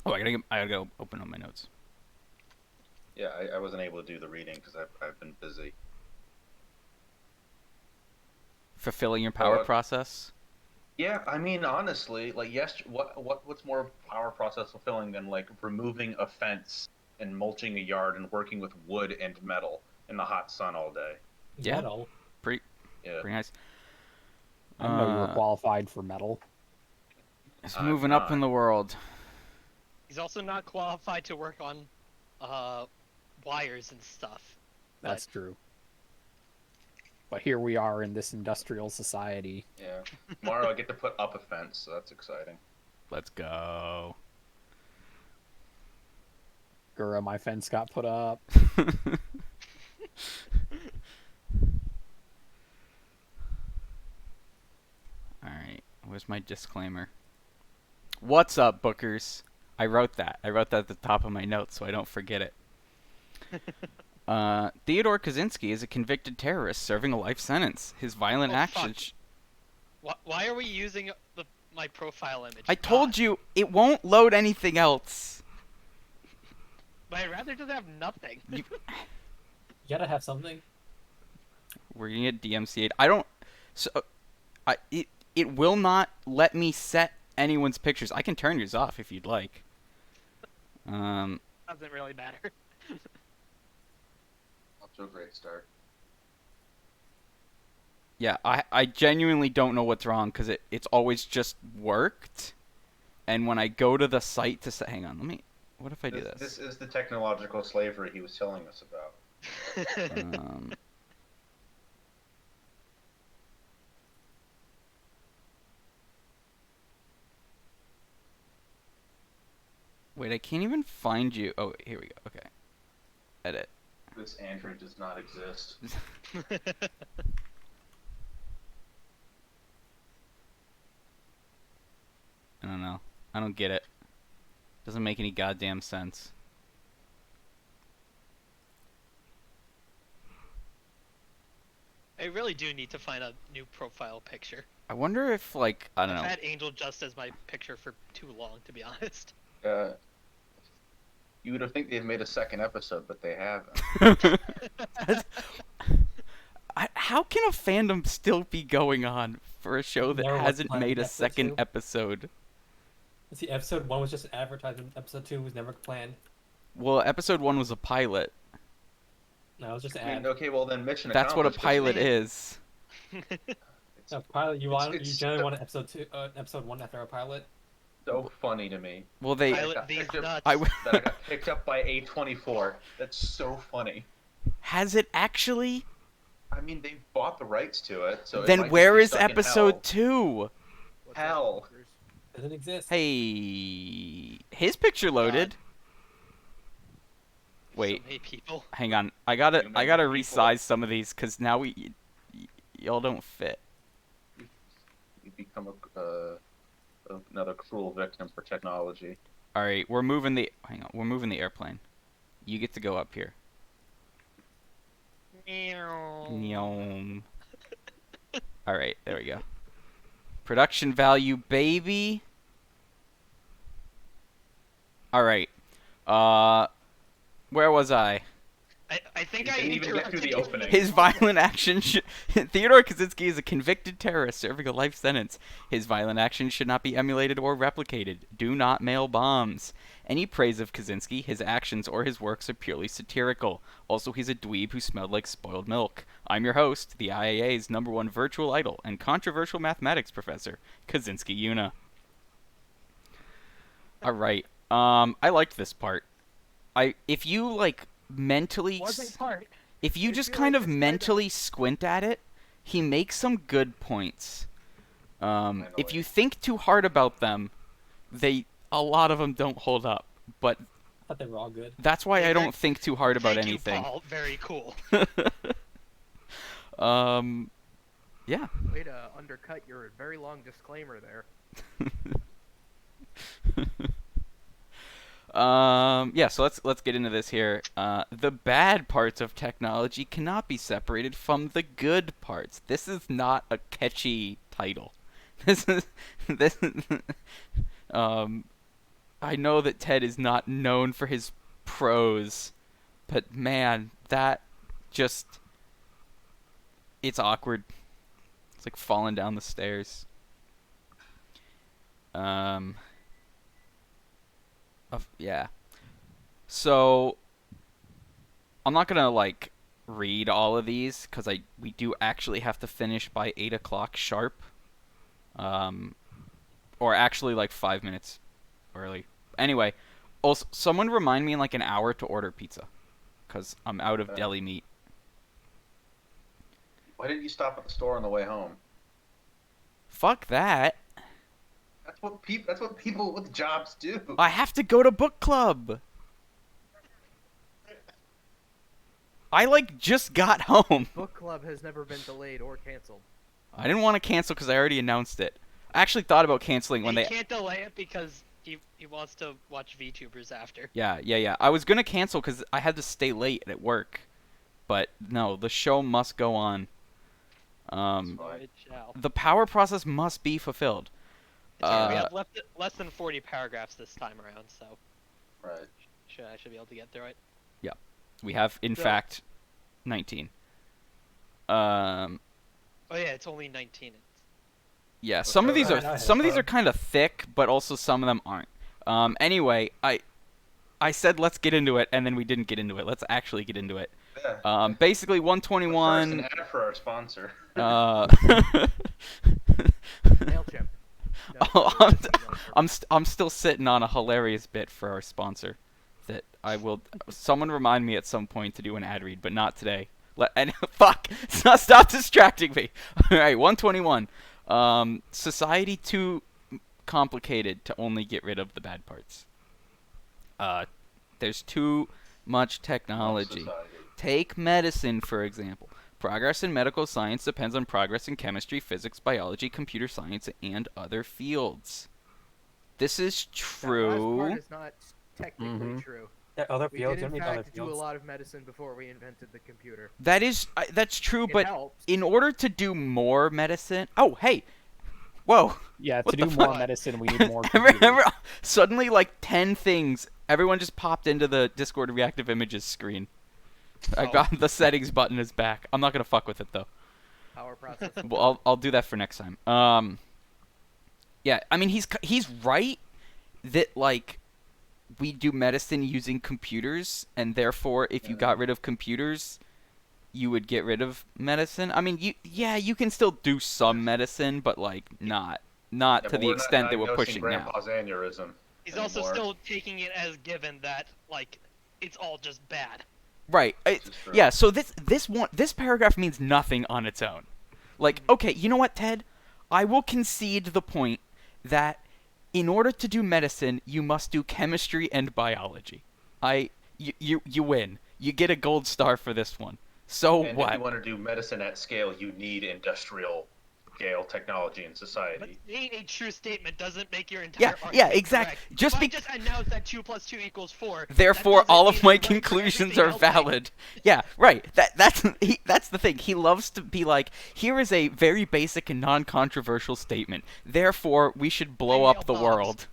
Oh, I gotta go open up my notes. Yeah, I wasn't able to do the reading because I've been busy. Fulfilling your power But process. yeah, I mean, honestly, like, yes, what's more power process fulfilling than like removing a fence and mulching a yard and working with wood and metal in the hot sun all day? Yeah, Metal. pretty Yeah, pretty nice. I didn't know you were Uh, qualified for metal. it's I'm moving up in not. the world. He's also not qualified to work on uh wires and stuff. But That's true. But here we are in this industrial society. Yeah, tomorrow I get to put up a fence, so that's exciting. Let's go. Gura, my fence got put up. Alright, where's my disclaimer? What's up, bookers? I wrote that. I wrote that at the top of my notes so I don't forget it. Theodore Kaczynski is a convicted terrorist serving a life sentence. His violent Oh, actions. why are we using my profile image? I told you it won't load anything else. But I'd rather just have nothing. You, You gotta have something. we're gonna get DMCA'd. I don't. So, it will not let me set anyone's pictures. I can turn yours off if you'd like. Doesn't really matter. Off to a great start. Yeah, I genuinely don't know what's wrong because it's always just worked. And when I go to the site to say, hang on, let me. What if I do this? This is the technological slavery he was telling us about. Um, wait, I can't even find you. Oh, here we go. Okay. Edit. This Android does not exist. I don't know. I don't get it. Doesn't make any goddamn sense. I really do need to find a new profile picture. I wonder if, like, I don't I've know. had Angel just as my picture for too long, to be honest. Uh, you would have think they'd made a second episode, but they haven't. How can a fandom still be going on for a show that Never was hasn't planned made a episode second two. episode? See, episode 1 was just an advertisement. Episode 2 was never planned. Well, episode 1 was a pilot. No, it was just an I mean, ad. okay, well then mission That's what a accomplished, 'cause pilot man, is. It's No, pilot. You want? You it's generally want an episode 2, episode 1 after a pilot. so funny to me Well, they. Pilot these picked up- nuts. I, that I got picked up by A24. That's so funny. has it actually? I mean, they bought the rights to it, so it might Then just where be is stuck in episode 2? Hell. Doesn't exist. Hey, his picture loaded. Wait, So many people. hang on. I gotta You I gotta remember people? resize some of these because now y'all don't fit. You become another cruel victim for technology. All right, hang on. We're moving the airplane. You get to go up here. Nyom. All right, there we go. Production value, baby. All right. Where was I? I think You I didn't even get through interrupted the you. opening. His violent action Theodore Kaczynski is a convicted terrorist serving a life sentence. His violent actions should not be emulated or replicated. Do not mail bombs. Any praise of Kaczynski, his actions, or his works are purely satirical. Also, he's a dweeb who smelled like spoiled milk. I'm your host, the IAA's #1 virtual idol and controversial mathematics professor, Kaczynski Yuna. Alright, I liked this part. If you, like, mentally... Was a part. If you I just feel kind like of it's mentally squint at it, he makes some good points. If you think too hard about them, a lot of them don't hold up. But I thought they were all good. that's why I Hey, don't think too hard about Thank anything. You, Paul. Very cool. Yeah. Way to undercut your very long disclaimer there. Yeah, so let's get into this here. The bad parts of technology cannot be separated from the good parts. This is not a catchy title. This is I know that Ted is not known for his prose, but man, that just, it's awkward. It's like falling down the stairs. Yeah. So I'm not gonna like read all of these because we do actually have to finish by 8 o'clock sharp. Or actually like 5 minutes early. Anyway, also someone remind me in like an hour to order pizza, because I'm out of deli meat. Why didn't you stop at the store on the way home? Fuck that. That's what people with jobs do. I have to go to book club. I like just got home. Book club has never been delayed or canceled. I didn't want to cancel because I already announced it. I actually thought about canceling when he they. can't delay it because he wants to watch VTubers after. Yeah. I was gonna cancel because I had to stay late at work, but no, the show must go on. Fine. It shall. The power process must be fulfilled. It's alright, we have less than 40 paragraphs this time around, so Right. I should be able to get through it. We have, in So- fact, 19. Oh yeah, it's only 19. Yeah, some of these I have are fun. kind of thick, but also some of them aren't. Anyway, I said let's get into it, and then we didn't get into it. Let's actually get into it. Yeah. Basically, But first, 121. an ad for our sponsor. MailChimp. No, Oh, I'm I'm still sitting on a hilarious bit for our sponsor that I will. Someone remind me at some point to do an ad read, but not today. Fuck! Stop distracting me. All right, 121. Society too complicated to only get rid of the bad parts. There's too much technology. Society. Take medicine, for example. Progress in medical science depends on progress in chemistry, physics, biology, computer science, and other fields. This is That last true. part is not technically Mhm. true. Yeah, other We fields. did in You don't need other fact do a fields. lot of medicine before we invented the computer. That's true, It but helps. in order to do more medicine. Oh, hey. Whoa. Yeah, What to the do more fuck? medicine, we need more Remember, computers. suddenly, like 10 things. Everyone just popped into the Discord reactive images screen. I Oh. got the settings button is back. I'm not gonna fuck with it though. Power process. Well, I'll do that for next time. Yeah, I mean he's right that like we do medicine using computers, and therefore if you got rid of computers, you would get rid of medicine. I mean, you can still do some medicine, but like not Yeah, to but the we're not extent that we're diagnosing pushing now. Grandpa's aneurysm. He's also anymore. still taking it as given that like it's all just bad. Right. This is true. Yeah, so this paragraph means nothing on its own. Like, okay, you know what, Ted? I will concede the point that in order to do medicine, you must do chemistry and biology. You win. You get a gold star for this one. So And if what? you want to do medicine at scale, you need industrial scale technology in But society. being a true statement doesn't make your entire Yeah, argument exactly. correct. Just if be- I just announce that 2 + 2 = 4. Therefore, that all doesn't of mean my I'm right for conclusions everything are else I- valid. Yeah, right. That's the thing. He loves to be like, here is a very basic and non-controversial statement. Therefore, we should blow Bring up the nail world.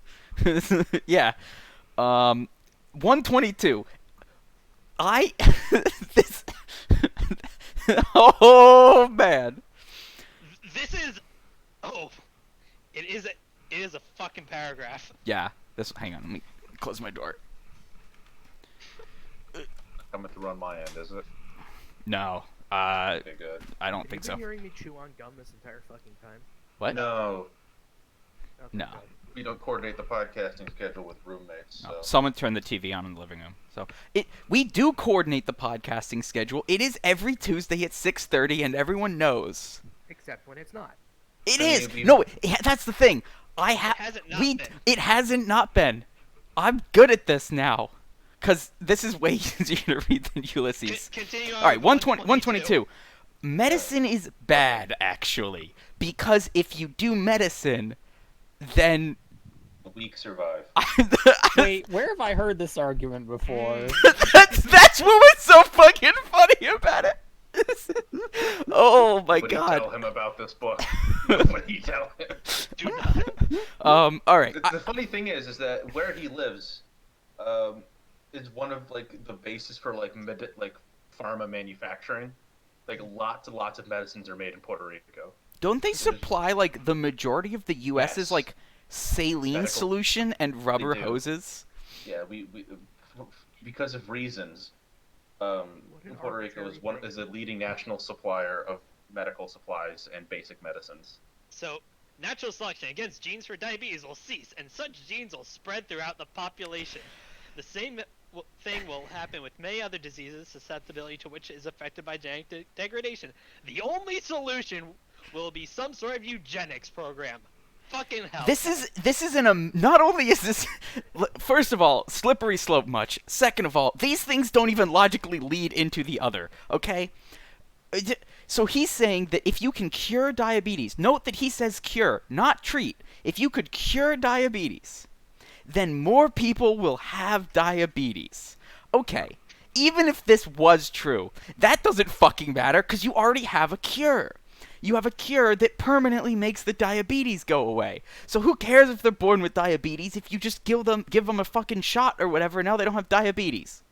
Yeah. 122. This. Oh man. This is it is a fucking paragraph. Yeah. This. Hang on. Let me close my door. Coming through on my end, is it? No. Okay, good. I don't Have think you been so. hearing me chew on gum this entire fucking time? What? No, Okay, No. good. we don't coordinate the podcasting schedule with roommates. No, So. someone turned the TV on in the living room. So we do coordinate the podcasting schedule. It is every Tuesday at 6:30, and everyone knows. Except when it's not. It I mean, is. we- No, that's the thing. It hasn't not been. It hasn't not been. I'm good at this now, cause this is way easier to read than Ulysses. Continue on. All right, with 122. Medicine is bad, actually, because if you do medicine, then The weak survive. Wait, where have I heard this argument before? that's what was so fucking funny about it. Oh my Nobody tell god. him about this book. Nobody tell him. Do not. All right. The funny thing is that where he lives, is one of like the basis for like pharma manufacturing. Like lots and lots of medicines are made in Puerto Rico. Don't they supply like the majority of the U.S.'s Yes. like saline Medical- solution and rubber do. hoses? Yeah, we because of reasons, an Puerto Rico arbitrary thing. is a leading national supplier of medical supplies and basic medicines. So, natural selection against genes for diabetes will cease, and such genes will spread throughout the population. The same thing will happen with many other diseases, susceptibility to which is affected by genetic degradation. The only solution will be some sort of eugenics program. Fucking hell. This is not only is this first of all slippery slope much. Second of all, these things don't even logically lead into the other. Okay. So he's saying that if you can cure diabetes, note that he says cure, not treat. If you could cure diabetes, then more people will have diabetes. Okay, even if this was true, that doesn't fucking matter because you already have a cure. You have a cure that permanently makes the diabetes go away. So who cares if they're born with diabetes if you just give them a fucking shot or whatever, and now they don't have diabetes.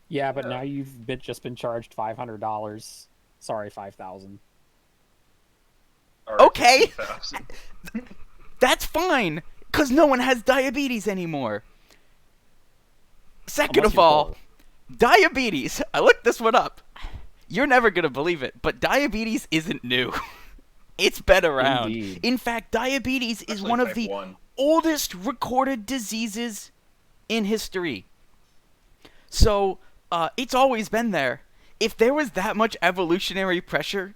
Yeah, but now you've just been charged $500. Sorry, 5,000. Alright, Okay. 50,000. That's fine, because no one has diabetes anymore. Second Unless of you're all, poor. diabetes. I looked this one up. You're never going to believe it, but diabetes isn't new. It's been around. Indeed. In fact, diabetes is Especially one of type the 1. oldest recorded diseases in history. So, it's always been there. If there was that much evolutionary pressure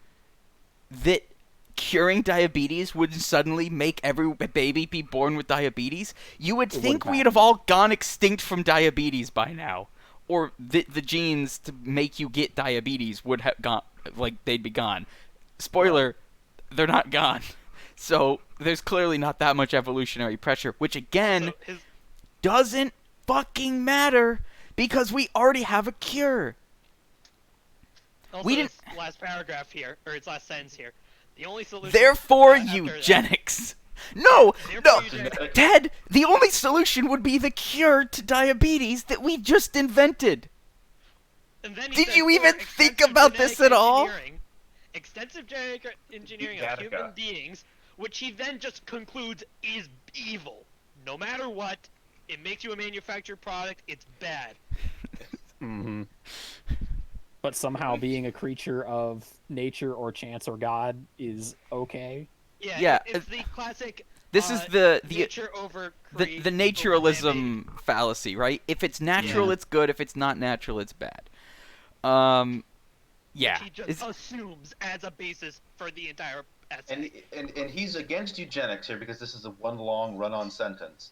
that curing diabetes would suddenly make every baby be born with diabetes, you would It think wouldn't we'd have all gone extinct from diabetes by now. Or the genes to make you get diabetes would have gone, like, they'd be gone. Spoiler, they're not gone. So, there's clearly not that much evolutionary pressure, which again, So his, doesn't fucking matter because we already have a cure. also We this last paragraph here, or its last sentence here. The only solution. Therefore, after that- eugenics. No, Therefore, no, eugenics. Ted, the only solution would be the cure to diabetes that we just invented. And then he Did says, you "Or even think extensive about this genetic at all?" engineering- Extensive genetic engineering of Gattaca. human beings, which he then just concludes is evil. No matter what, it makes you a manufactured product. It's bad. Mm-hmm. But somehow being a creature of nature or chance or God is okay. Yeah, Yeah, it's the classic. This is the nature over the over man-made. naturalism fallacy, right? If it's natural, Yeah. it's good. If it's not natural, it's bad. Yeah. He just It's- assumes as a basis for the entire essay. And he's against eugenics here because this is a one long run-on sentence.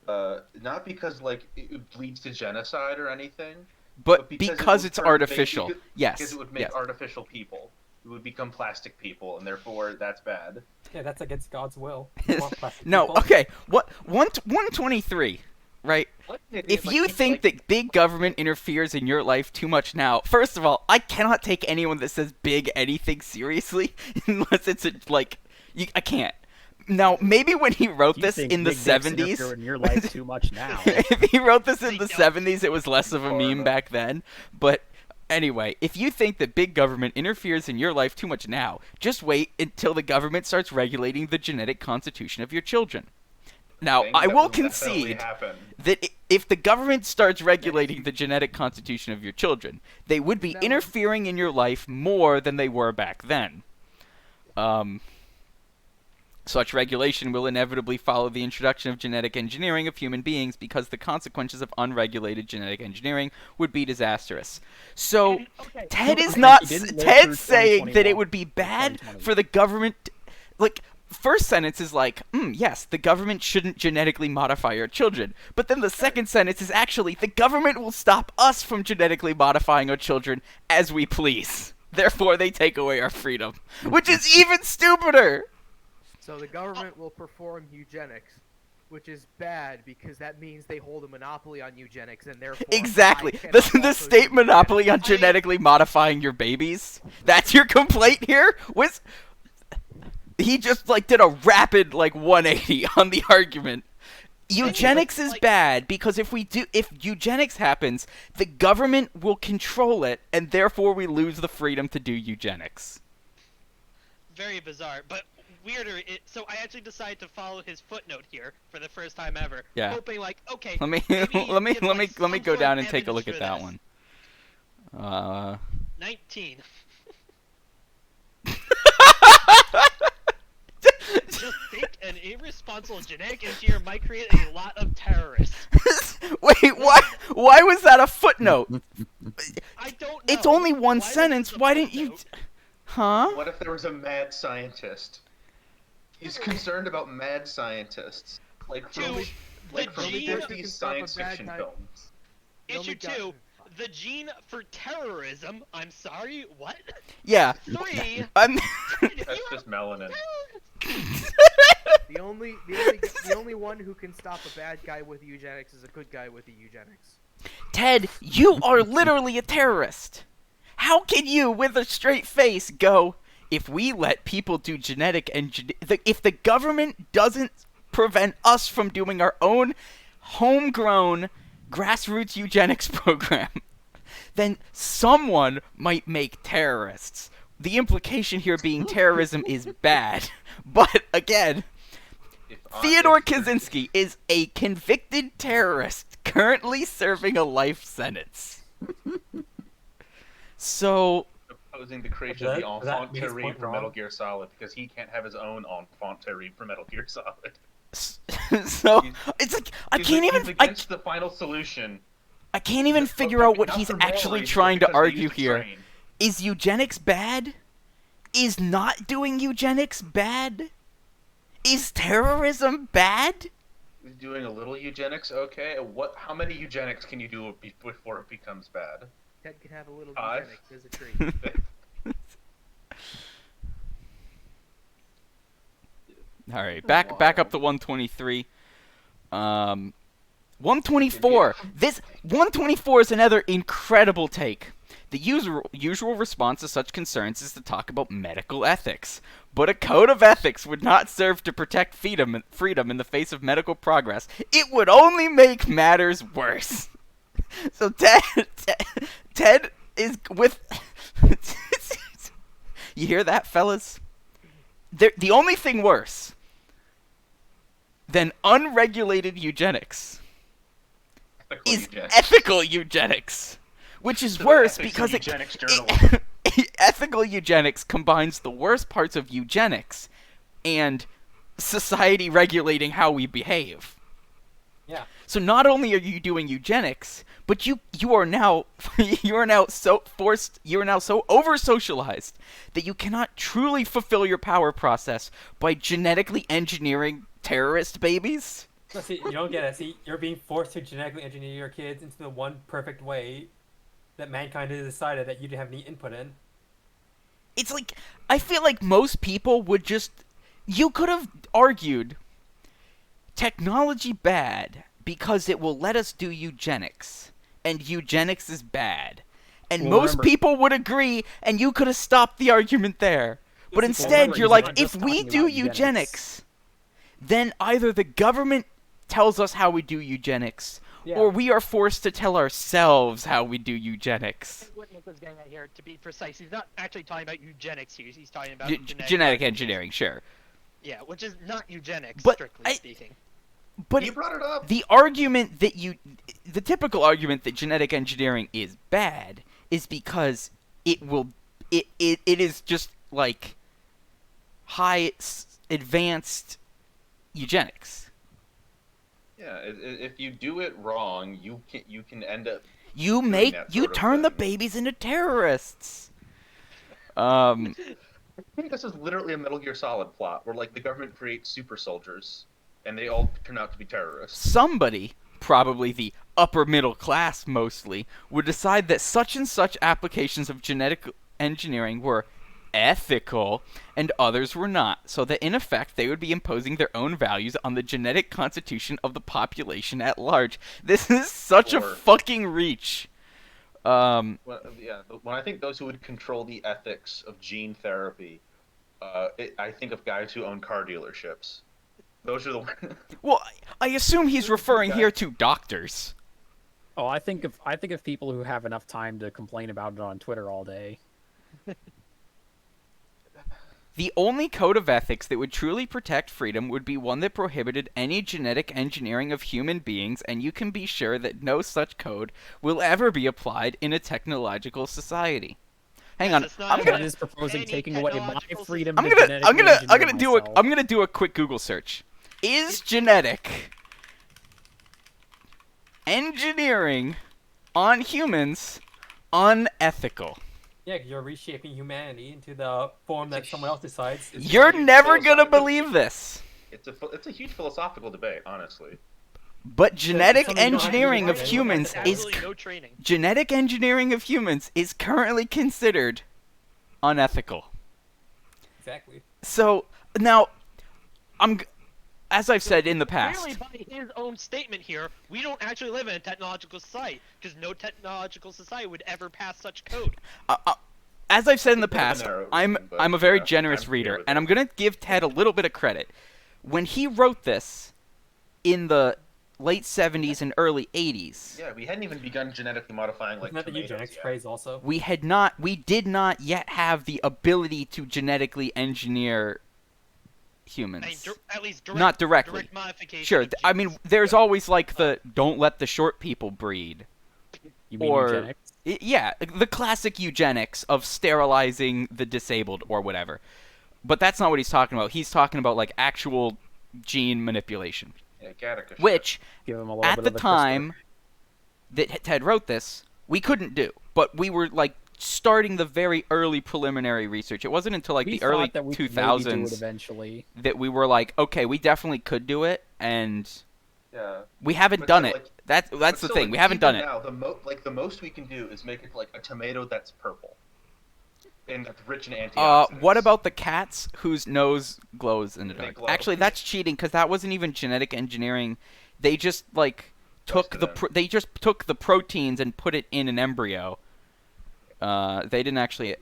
Not because like it leads to genocide or anything, but it because would it's turn artificial. because Yes. it would make Yes. artificial people. It would become plastic people, and therefore that's bad. Yeah, that's against God's will. You want plastic No, people? okay. What 123, right? If you think that big government interferes in your life too much now, first of all, I cannot take anyone that says big anything seriously unless it's I can't. Now, maybe when he wrote You this think in the big dicks 70s, interfere in your life too much now. if he wrote this in They the don't. 70s, it was less of a meme Horrible. back then. But anyway, if you think that big government interferes in your life too much now, just wait until the government starts regulating the genetic constitution of your children. Now, Things I that will definitely concede happen. that if the government starts regulating the genetic constitution of your children, they would be No. interfering in your life more than they were back then. Such regulation will inevitably follow the introduction of genetic engineering of human beings because the consequences of unregulated genetic engineering would be disastrous. So, Okay. Ted is Okay, not. he didn't live through Ted's saying that it 2021 would be bad 2020. for the government. Like, first sentence is like, yes, the government shouldn't genetically modify your children. But then the second sentence is actually, the government will stop us from genetically modifying our children as we please. Therefore, they take away our freedom, which is even stupider. So the government will perform eugenics, which is bad because that means they hold a monopoly on eugenics and therefore Exactly. I cannot The also state do monopoly on I mean- genetically modifying your babies. That's your complaint here? He just like did a rapid like 180 on the argument. Eugenics is like- bad because if eugenics happens, the government will control it and therefore we lose the freedom to do eugenics. Very bizarre, but weirder. So I actually decided to follow his footnote here for the first time ever. Yeah. Hoping like, okay, Let me maybe he let me gives, let me like, let me some go sort down of and take a look evidence at for that this. one. 19. Just think an irresponsible genetic engineer might create a lot of terrorists. Wait, why was that a footnote? I don't know. It's only one Why was sentence. this a Why didn't you footnote? Huh? What if there was a mad scientist? He's concerned about mad scientists, like from Dude, like the from gene- 50s science fiction films. They only Issue got- 2, the gene for terrorism. I'm sorry, what? Yeah. 3, I'm That's just melanin. The only one who can stop a bad guy with eugenics is a good guy with the eugenics. Ted, you are literally a terrorist. How can you, with a straight face, go, if we let people do genetic if the government doesn't prevent us from doing our own homegrown grassroots eugenics program, then someone might make terrorists. The implication here being terrorism is bad. But, again, Theodore Kaczynski is a convicted terrorist currently serving a life sentence. So, Opposing the creation That- of the that enfant makes terrible point for wrong. Metal Gear Solid because he can't have his own enfant terrible for Metal Gear Solid. so it's like I can't He's even against the final solution. I can't even But, figure like, out what not he's for moral actually reasons, trying to because they argue used to here. train. Is eugenics bad? Is not doing eugenics bad? Is terrorism bad? He's doing a little eugenics, okay. How many eugenics can you do before it becomes bad? Ted can have a little 5. eugenics as a treat. All right, back up to 123. 124. This 124 is another incredible take. The usual response to such concerns is to talk about medical ethics. But a code of ethics would not serve to protect freedom in the face of medical progress. It would only make matters worse. So Ted is with... You hear that, fellas? The only thing worse than unregulated eugenics Ethical is eugenics. ethical eugenics, which is So worse ethics because and eugenics journalism. ethical eugenics combines the worst parts of eugenics and society regulating how we behave. Yeah. So not only are you doing eugenics, but you are now so over socialized that you cannot truly fulfill your power process by genetically engineering terrorist babies. No, see, you don't get it. See, you're being forced to genetically engineer your kids into the one perfect way that mankind has decided that you didn't have any input in. It's like, I feel like most people would just... You could have argued technology bad because it will let us do eugenics, and eugenics is bad. And Well, most remember- people would agree, and you could have stopped the argument there. But Yes, instead, remember, you're he's like, not if just we talking do about eugenics. eugenics, then either the government tells us how we do eugenics, Yeah. or we are forced to tell ourselves how we do eugenics. What Nick was getting at here, to be precise, he's not actually talking about eugenics here. He's talking about Genetic engineering, sure. Yeah, which is not eugenics, But strictly speaking. But He brought it up. the argument that the typical argument that genetic engineering is bad is because it is just like advanced eugenics. Yeah, if you do it wrong, you can end up. You that sort of turn the thing. babies into terrorists. I think this is literally a Metal Gear Solid plot where like the government creates super soldiers, and they all turn out to be terrorists. Somebody, probably the upper middle class mostly, would decide that such and such applications of genetic engineering were ethical and others were not, so that in effect they would be imposing their own values on the genetic constitution of the population at large. This is such a Or- fucking reach. When I think those who would control the ethics of gene therapy, I think of guys who own car dealerships. Those are the. Well, I assume he's referring here to doctors. Oh, I think of people who have enough time to complain about it on Twitter all day. The only code of ethics that would truly protect freedom would be one that prohibited any genetic engineering of human beings, and you can be sure that no such code will ever be applied in a technological society. Hang on, Yes, it's not I'm a- gonna It is proposing any taking away my technological freedom. I'm to gonna genetically engineer myself. I'm gonna do a quick Google search. Is genetic engineering on humans unethical? Yeah, you're reshaping humanity into the form that someone else decides. It's You're a huge never gonna philosophical- believe this. It's a huge philosophical debate, honestly. But genetic something you don't have to engineering do of anyway. humans There's is absolutely no training. genetic engineering of humans is currently considered unethical. Exactly. So now, as I've said in the past, Clearly, by his own statement here, we don't actually live in a technological society, because no technological society would ever pass such code. as I've said in the It's a bit of past, a narrow I'm reason, but, I'm a very yeah, generous I'm reader, here with and it. I'm gonna give Ted a little bit of credit. When he wrote this in the late 70s and early 80s, Yeah, we hadn't even begun genetically modifying like Isn't that the tomatoes eugenics yet. phrase also? we did not yet have the ability to genetically engineer humans. I mean, at least direct, Not directly. direct modification. Sure, of I mean, genes. there's always like the don't let the short people breed. You mean or- eugenics? Yeah, the classic eugenics of sterilizing the disabled or whatever. But that's not what he's talking about. He's talking about like actual gene manipulation, Yeah, Gattaca shit. which Give him a little at bit the of the time that Ted wrote this, we couldn't do. But we were like starting the very early preliminary research. It wasn't until like we the early thought that we could maybe do it 2000s eventually. that we were like, okay, we definitely could do it, and Yeah. we haven't But done still, it. like- That's But the still, thing. like, We haven't even done it. now, the most we can do is make it like a tomato that's purple. And that's rich in antioxidants. What about the cats whose nose glows in the They dark? glow. Actually, that's cheating because that wasn't even genetic engineering. They just like took Busted the them. they just took the proteins and put it in an embryo. They didn't actually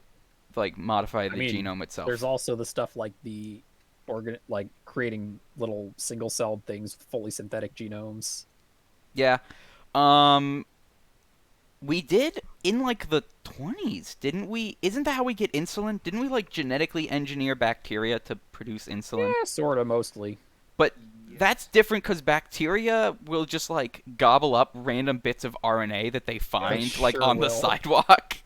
like modify the mean, genome itself. There's also the stuff like the like creating little single-celled things, fully synthetic genomes. Yeah. We did in like the 20s, didn't we? Isn't that how we get insulin? Didn't we like genetically engineer bacteria to produce insulin? Yeah, sort of, mostly. But that's different because bacteria will just like gobble up random bits of RNA that they find like sure on the will. sidewalk.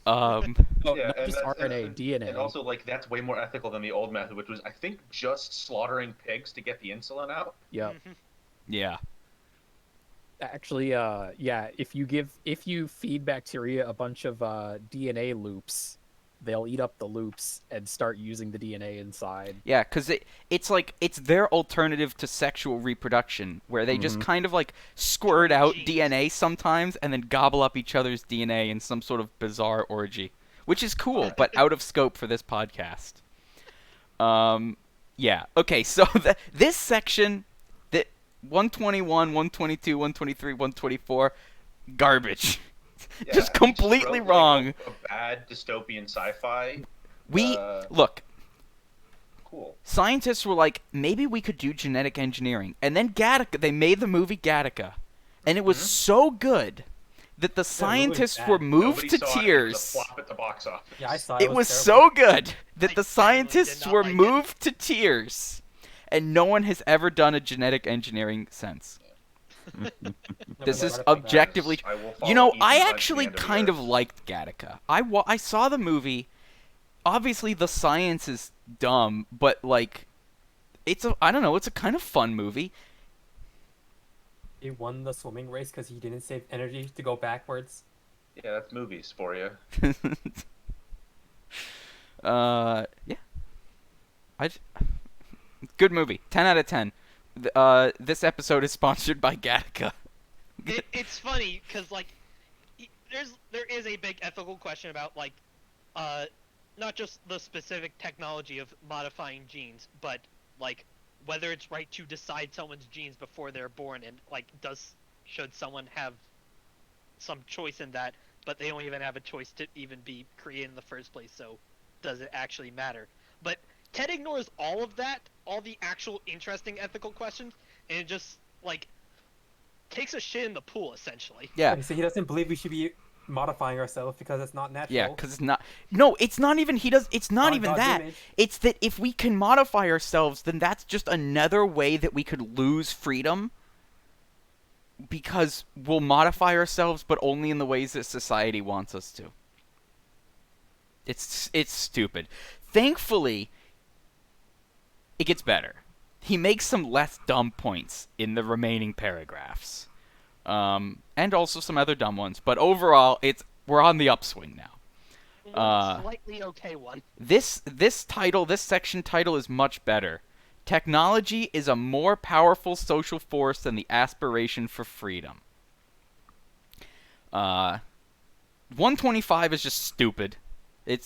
Oh, Yeah, not and just that's- RNA, DNA. And also, like, that's way more ethical than the old method, which was, I think, just slaughtering pigs to get the insulin out. Yep. Yeah. Actually, yeah. If you feed bacteria a bunch of DNA loops, they'll eat up the loops and start using the DNA inside. Yeah, because it's like it's their alternative to sexual reproduction, where they just kind of like squirt out Jeez. DNA sometimes and then gobble up each other's DNA in some sort of bizarre orgy, which is cool, but out of scope for this podcast. Yeah. Okay, so this section, that 121, 122, 123, 124, garbage. Yeah, Just each completely trope, wrong. Like, a bad dystopian sci-fi. We Uh, look. Cool. Scientists were like, maybe we could do genetic engineering. And then Gattaca, they made the movie Gattaca. And it was so good that the movie's scientists bad. were moved Nobody to saw it. It was a tears. flop at the box office. Yeah, I saw it. It was terrible. so good that I the genuinely scientists did not were like it. moved to tears. And no one has ever done a genetic engineering since. This Never is thought about that. objectively. I will follow You know, Ethan I Hunt to the actually end of the kind of earth. liked Gattaca. I saw the movie. Obviously, the science is dumb, but like, I don't know, it's a kind of fun movie. He won the swimming race because he didn't save energy to go backwards. Yeah, that's movies for you. Yeah. Good movie. 10 out of 10. This episode is sponsored by Gattaca. It's funny because like there is a big ethical question about like not just the specific technology of modifying genes, but like whether it's right to decide someone's genes before they're born, and like should someone have some choice in that, but they don't even have a choice to even be created in the first place, so does it actually matter? But Ted ignores all of that, all the actual interesting ethical questions, and it just like takes a shit in the pool essentially. Yeah. So he doesn't believe we should be modifying ourselves because it's not natural. Yeah, because it's not. No, it's not even. It's not Not even God's that. image. It's that if we can modify ourselves, then that's just another way that we could lose freedom. Because we'll modify ourselves, but only in the ways that society wants us to. It's stupid. Thankfully, it gets better. He makes some less dumb points in the remaining paragraphs. And also some other dumb ones, but overall, we're on the upswing now. Slightly okay one. This section title is much better. Technology is a more powerful social force than the aspiration for freedom. 125 is just stupid. We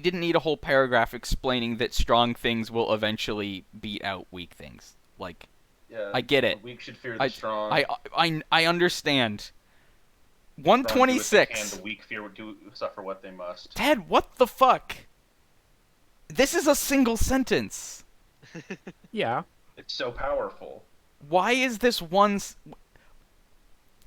didn't need a whole paragraph explaining that strong things will eventually beat out weak things. Like, Yeah, I get it. The weak should fear the strong. I understand. Strong do what they 126. can, the weak suffer what they must. Ted, what the fuck? This is a single sentence. Yeah. It's so powerful. Why is this one?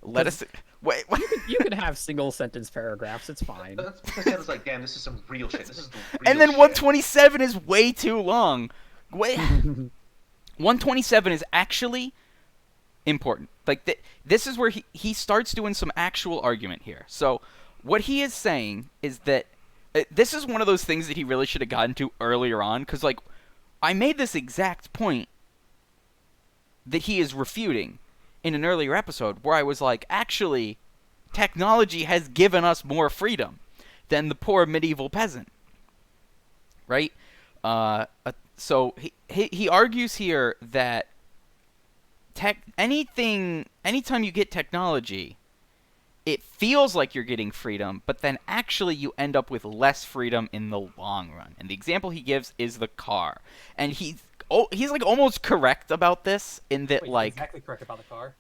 Let us. Wait. What? You can have single sentence paragraphs. It's fine. That's because I was like, damn, this is some real shit. This is the real And then shit. 127 is way too long. Wait. 127 is actually important. Like this is where he starts doing some actual argument here. So what he is saying is that this is one of those things that he really should have gotten to earlier on, because like I made this exact point that he is refuting in an earlier episode where I was like, actually, technology has given us more freedom than the poor medieval peasant. Right? So he argues here that anytime you get technology, it feels like you're getting freedom, but then actually you end up with less freedom in the long run. And the example he gives is the car. And he's like almost correct about this in that Wait, like exactly correct about the car.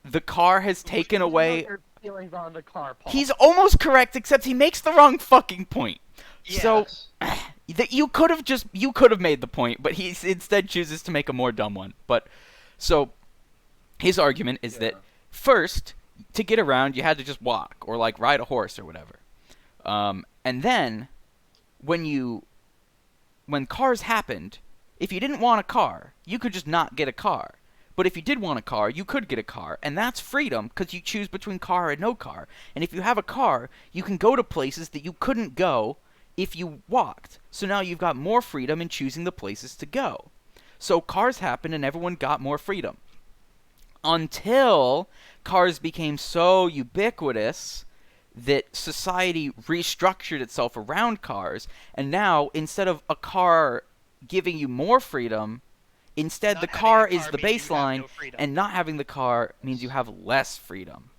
the car has taken away. Your feelings on the car, Paul. He's almost correct, except he makes the wrong fucking point. So Yes. that you could have made the point, but he instead chooses to make a more dumb one. But so his argument is that first, to get around, you had to just walk or like ride a horse or whatever. And then when cars happened, if you didn't want a car, you could just not get a car. But if you did want a car, you could get a car, and that's freedom because you choose between car and no car. And if you have a car, you can go to places that you couldn't go if you walked. So now you've got more freedom in choosing the places to go. So cars happened and everyone got more freedom. Until cars became so ubiquitous that society restructured itself around cars, and now instead of a car giving you more freedom, instead Not the having car a is car the means you have baseline, no freedom. and not having the car means you have less freedom.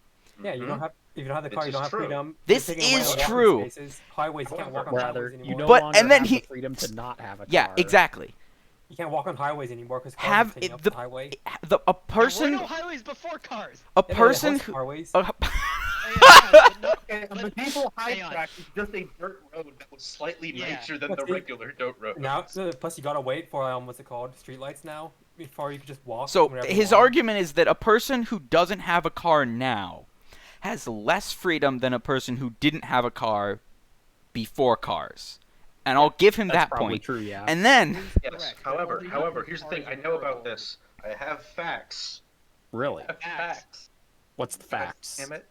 Yeah, you don't have. If you don't have the car, This you don't is have true. freedom. This You're taking away is all walking true. Spaces. Highways, you can't walk on Rather, highways you anymore. no But- longer and then have he- the freedom to not have a car. Yeah, exactly. You can't walk on highways anymore because cars Have are taking it- up the- the highway. A There were person, no highways before cars. a Yeah, person horse who, highways. Okay, a medieval high hang on. track is just a dirt road that was slightly Yeah. nicer than But the see- regular dirt road. Now, plus you gotta wait for what's it called, streetlights now, before you can just walk. So whenever you his want. argument is that a person who doesn't have a car now has less freedom than a person who didn't have a car before cars. And I'll give him That's that probably point. true, yeah. And then Yes. Correct. However, Only here's the thing. cars I and know about vehicles. this. I have facts. Really? I have facts. What's the facts? Damn it.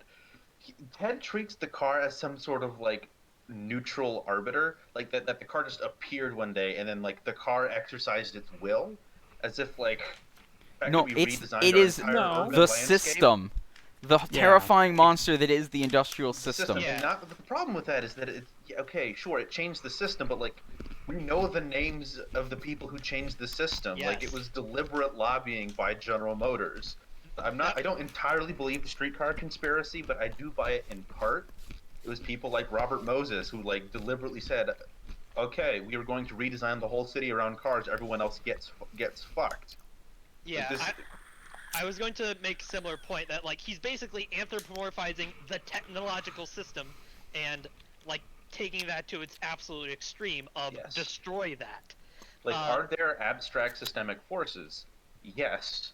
Ted treats the car as some sort of like neutral arbiter, like that the car just appeared one day and then like the car exercised its will, as if like. the fact no, that we redesigned it our is entire No. urban the landscape- system, the terrifying monster that is the industrial system. Yeah. And not, the problem with that is that it's okay, sure, it changed the system, but like we know the names of the people who changed the system. Like it Yes. was deliberate lobbying by General Motors. I don't entirely believe the streetcar conspiracy, but I do buy it in part. It was people like Robert Moses who like deliberately said, "Okay, we are going to redesign the whole city around cars. Everyone else gets fucked." Yeah, this- I was going to make a similar point that like he's basically anthropomorphizing the technological system and like taking that to its absolute extreme of Yes. destroy that. Like, are there abstract systemic forces? Yes.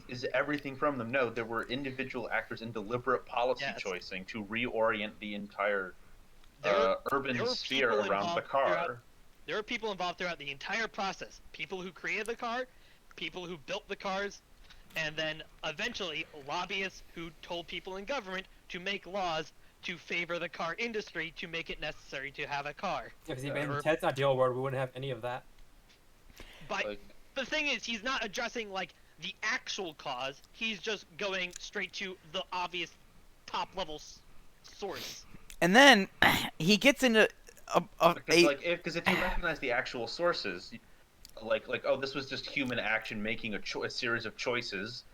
Is everything from them? No. There were individual actors in deliberate policy Yes. choosing to reorient the entire There urban were sphere people around the involved car. throughout- There are people involved throughout the entire process. People who created the car, people who built the cars, and then eventually lobbyists who told people in government to make laws to favor the car industry to make it necessary to have a car. Yeah, because Yeah. in Ted's ideal world, we wouldn't have any of that. But Like, the thing is, he's not addressing like the actual cause. He's just going straight to the obvious top level source. And then he gets into because if you recognize the actual sources, like oh, this was just human action making a series of choices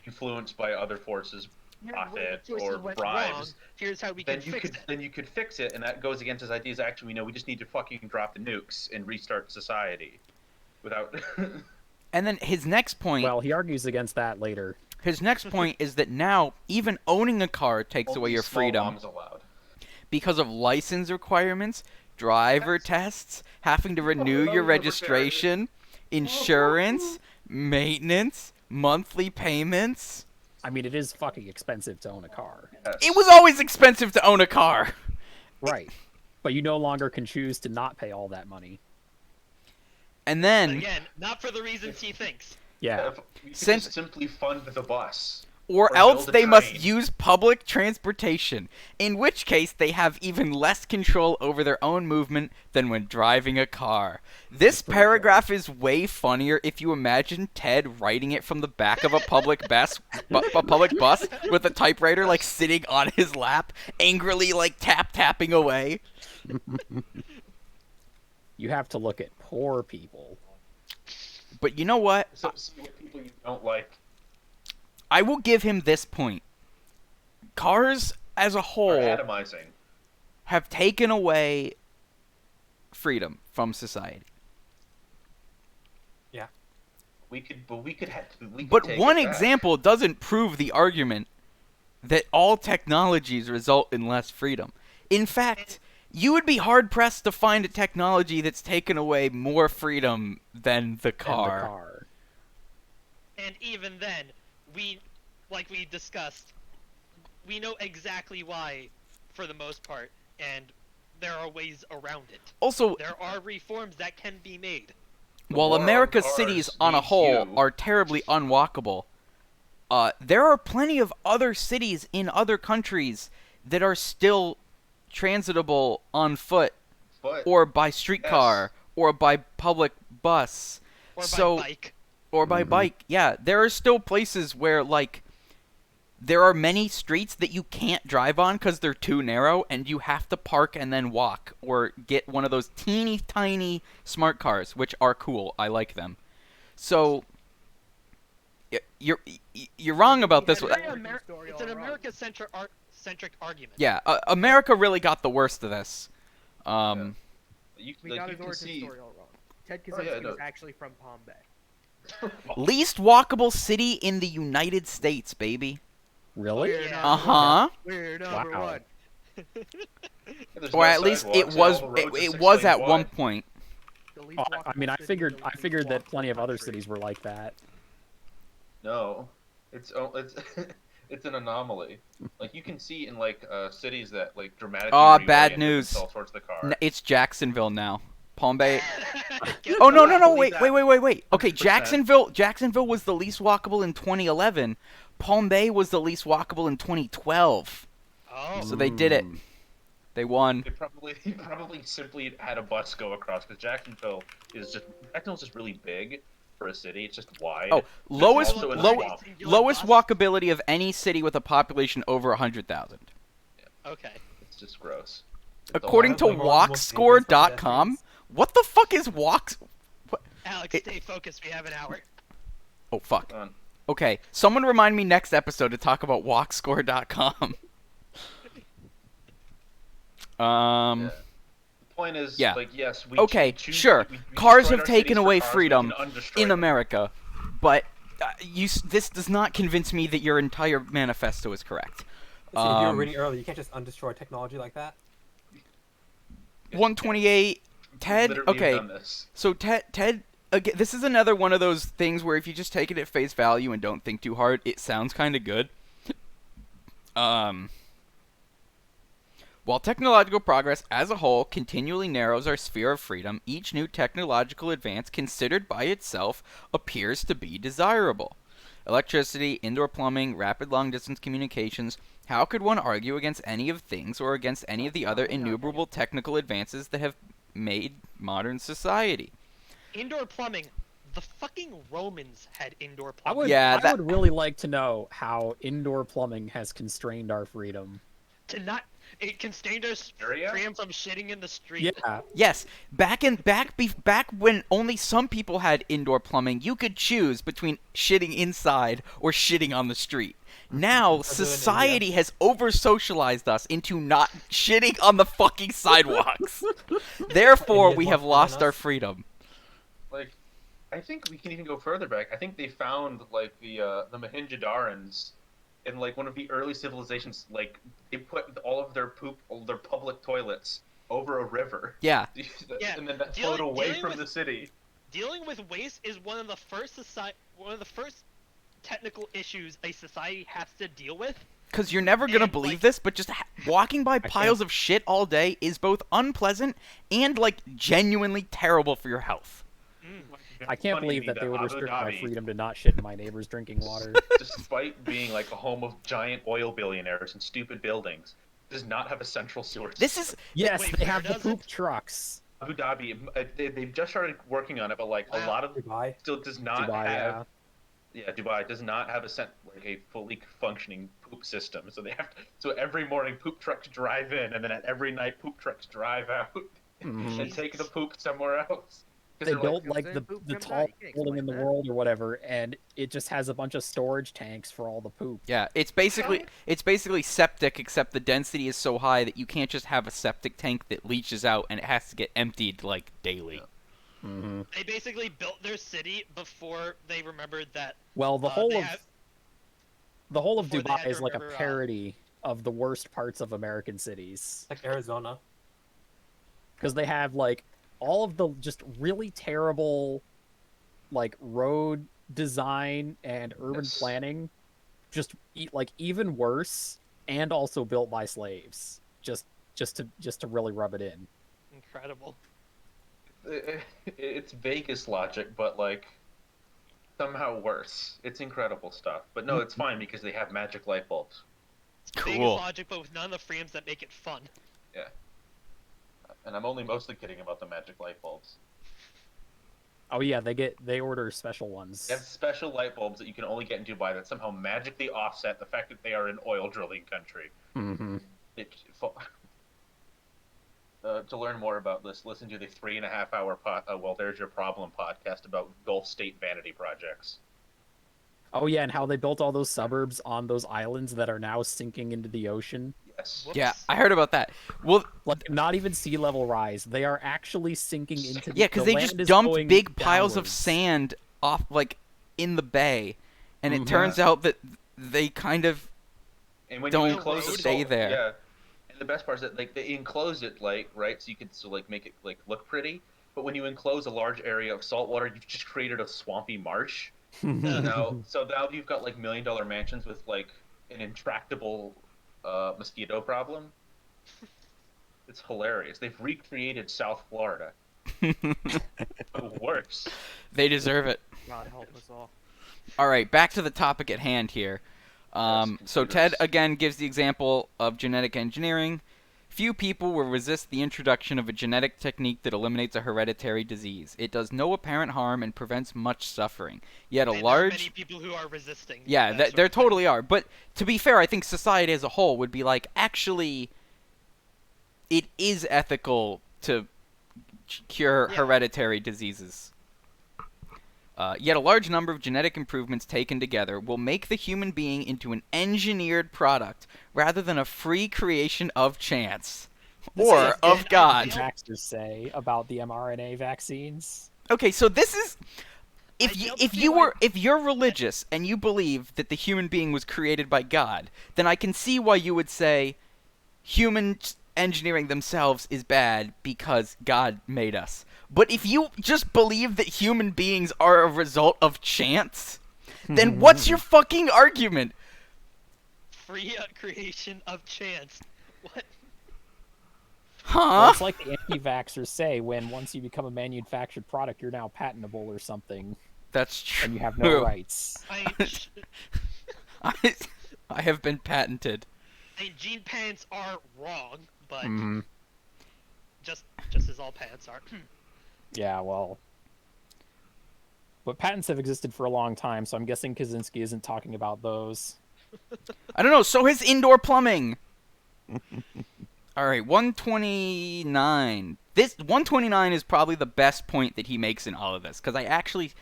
influenced by other forces, profit or bribes. Here's how we Then can fix it. then you could fix it, and that goes against his ideas. Actually, we just need to fucking drop the nukes and restart society, without. and then his next point. Well, he argues against that later. His next point is that now even owning a car takes away Only your small freedom bombs allowed. because of license requirements, driver tests, having to renew your registration, insurance, maintenance, monthly payments. I mean, it is fucking expensive to own a car. Yes. It was always expensive to own a car. Right. But you no longer can choose to not pay all that money. And then, Again, not for the reasons he thinks. Yeah. If you could Since- just simply fund the bus. or or else build a they must train. use public transportation, in which case they have even less control over their own movement than when driving a car. This paragraph is way funnier if you imagine Ted writing it from the back of a public bus, with a typewriter like sitting on his lap, angrily like tapping away. You have to look at poor people. But you know what? So see what people you don't like I will give him this point. Cars as a are whole atomizing. have taken away freedom from society. But take one it back. example doesn't prove the argument that all technologies result in less freedom. In fact, you would be hard pressed to find a technology that's taken away more freedom than the And car. the car. And even then, like we discussed, we know exactly why, for the most part, and there are ways around it. Also, There are reforms that can be made. while war on America's cars cities on a needs whole you. are terribly unwalkable, there are plenty of other cities in other countries that are still transitable on foot But or by streetcar or by public bus. Or So- by bike. Or by bike. Yeah, there are still places where, like, there are many streets that you can't drive on because they're too narrow, and you have to park and then walk, or get one of those teeny tiny smart cars, which are cool. I like them. So, you're wrong about this Yeah, one. very American story It's all an around. America-centric argument. Yeah, America really got the worst of this. you, We like, got you his can origin see story all wrong. Ted Oh, yeah, Kaczynski no. was actually from Palm Bay. Least walkable city in the United States, baby. Really? We're Yeah. number Uh-huh. one. We're number Wow. one. there's Or no at least it sidewalks, was. all the roads are It 6 was lanes at wide. one point. The least Oh, I walkable mean, I city, the figured least that walkable plenty of other country. cities were like that. No, it's it's an anomaly. Like you can see in like cities that like dramatically. Ah, bad reoriented news. themselves towards the car. It's Jacksonville now. Palm Bay. Guess Oh no what? no no! believe Wait! that. Okay, 100%. Jacksonville was the least walkable in 2011. Palm Bay was the least walkable in 2012. Oh, So they did it. They won. They probably simply had a bus go across because Jacksonville's just really big for a city. It's just wide. Oh, lowest also in a low, swamp. lowest walkability of any city with a population over 100,000, okay. It's just gross. according to Like, we're almost famous for Walkscore.com. pedestrians. What the fuck is Walks? Alex, It- stay focused. We have an hour. Oh fuck. On. Okay, someone remind me next episode to talk about Walkscore.com. Yeah. The point is, Yeah. like, yes, we Okay, choose, sure. we Cars destroyed have our taken cities for away cars, we freedom can undestroy in them. America, but this does not convince me that your entire manifesto is correct. See, if you were Um, reading earlier, you can't just undestroy technology like that. 128, Ted. Literally have Okay, done this. so Ted. Again, this is another one of those things where if you just take it at face value and don't think too hard, it sounds kind of good. While technological progress as a whole continually narrows our sphere of freedom, each new technological advance considered by itself appears to be desirable. Electricity, indoor plumbing, rapid long-distance communications. How could one argue against any of things or against any of the other innumerable technical advances that have made modern society? Indoor plumbing. The fucking Romans had indoor I plumbing. would, Yeah, I that- would really like to know how indoor plumbing has constrained our freedom. It constrained us Area? freedom from shitting in the street. Yeah, Yes, back when only some people had indoor plumbing, you could choose between shitting inside or shitting on the street. Now, Brazil and society has over-socialized us into not shitting on the fucking sidewalks. Therefore, India's we more have free than lost our us. freedom. Like, I think we can even go further back. I think they found like the Mohenjo-Darans in like one of the early civilizations. Like they put all of their public toilets over a river. Yeah. Yeah, And then that dealing- flowed away dealing from with- the city. Dealing with waste is one of the first technical issues a society has to deal with. Because you're never going to And, believe like- this, but just walking by can't- piles of shit all day is both unpleasant and, like, genuinely terrible for your health. I can't Funny believe to me that they would Abu restrict my Dhabi, freedom to not shit in my neighbor's drinking water. despite being like a home of giant oil billionaires and stupid buildings, does not have a central sewer This system. is... Yes, Wait, they where have the does poop it? trucks. Abu Dhabi, they've just started working on it, but like a Wow. lot of Dubai. still does not Dubai, have. Yeah, Dubai does not have a fully functioning poop system. So they have so every morning poop trucks drive in, and then at every night poop trucks drive out Mhm. and take the poop somewhere else. 'Cause They they're built like, like then poop the comes out, tallest you can't building in the explain that. world or whatever, and it just has a bunch of storage tanks for all the poop. Yeah, it's basically septic, except the density is so high that you can't just have a septic tank that leaches out and it has to get emptied, like, daily. Mm-hmm. They basically built their city before they remembered that. Well, the they whole of have- before they Dubai had to is like a remember, parody of the worst parts of American cities Like Arizona. because they have like all of the just really terrible like road design and urban Yes. planning, just like even worse, and also built by slaves. Just to really rub it in. Incredible. it's Vegas logic, but like somehow worse. It's incredible stuff. But no, it's fine because they have magic light bulbs. Vegas Cool. logic, but with none of the freedoms that make it fun. And I'm only mostly kidding about the magic light bulbs. Oh yeah, they order special ones. They have special light bulbs that you can only get in Dubai that somehow magically offset the fact that they are an oil drilling country. Mm-hmm. To learn more about this, listen to the 3.5-hour Well, There's Your Problem podcast about Gulf State vanity projects. Oh yeah, and how they built all those suburbs on those islands that are now sinking into the ocean. Yes. Whoops. Yeah, I heard about that. Well, Like not even sea level rise. They are actually sinking into the yeah, because the they just land is dumped going big piles of downwards. sand off, like, in the bay, and it Mhm. turns out that they kind of... And when Don't you enclose the stay salt, there. Yeah. And the best part is that like they enclose it like right, so you can still like make it like look pretty. But when you enclose a large area of salt water, you've just created a swampy marsh. So now you've got like $1 million mansions with like an intractable mosquito problem. It's hilarious. They've recreated South Florida. But worse. They deserve it. God help us all. All right, back to the topic at hand here. So Ted computers. again gives the example of genetic engineering. Few people will resist the introduction of a genetic technique that eliminates a hereditary disease. It does no apparent harm and prevents much suffering. Yet a There are large... many people who are resisting. Yeah, that sort there of thing. totally are. But to be fair, I think society as a whole would be like, actually, it is ethical to cure Yeah. hereditary diseases. Yet a large number of genetic improvements taken together will make the human being into an engineered product rather than a free creation of chance. or is of what God. Vaxxers say about the mRNA vaccines. Okay, so this is I don't see why- if you're religious and you believe that the human being was created by God, then I can see why you would say humans engineering themselves is bad because God made us. But if you just believe that human beings are a result of chance, then what's your fucking argument? Free creation of chance. What? Well, Huh? it's like the anti-vaxxers say, when once you become a manufactured product, you're now patentable or something, That's true. and you have no rights. I, I have been patented. I mean, gene patents are wrong, but Mhm. just as all patents are. Yeah, well. But patents have existed for a long time, so I'm guessing Kaczynski isn't talking about those. I don't know, so has indoor plumbing. Alright, 129. This 129 is probably the best point that he makes in all of this, because I actually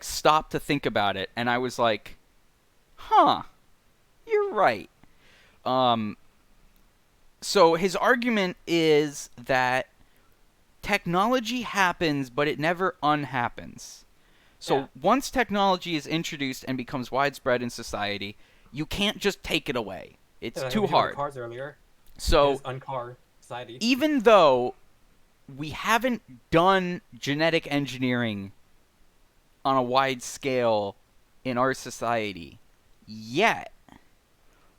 stopped to think about it, and I was like, huh, you're right. So his argument is that technology happens, but it never unhappens. So Yeah. once technology is introduced and becomes widespread in society, you can't just take it away. It's Like too we did with hard. Cars earlier. So It is uncar society. even though we haven't done genetic engineering on a wide scale in our society yet,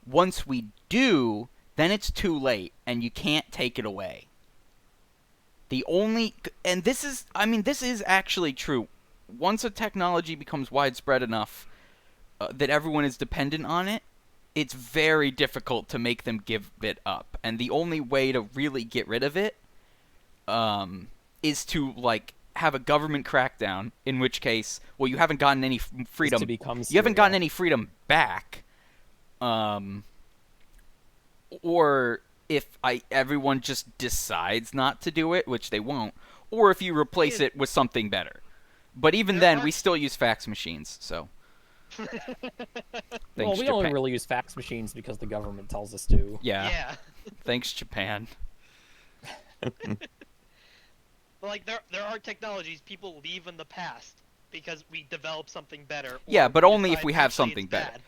once we do, then it's too late and you can't take it away. And this is actually true. Once a technology becomes widespread enough that everyone is dependent on it, it's very difficult to make them give it up. And the only way to really get rid of it is to have a government crackdown, in which case, well, you haven't gotten any freedom. To become You haven't gotten Syria. any freedom back. Or if everyone just decides not to do it, which they won't, or if you replace it with something better. But even There then, are- we still use fax machines, so. Well, Thanks, we only Japan. really use fax machines because the government tells us to. Yeah, thanks, Japan. But there are technologies people leave in the past because we develop something better. Yeah, or but only if decide we have actually something it's better. bad.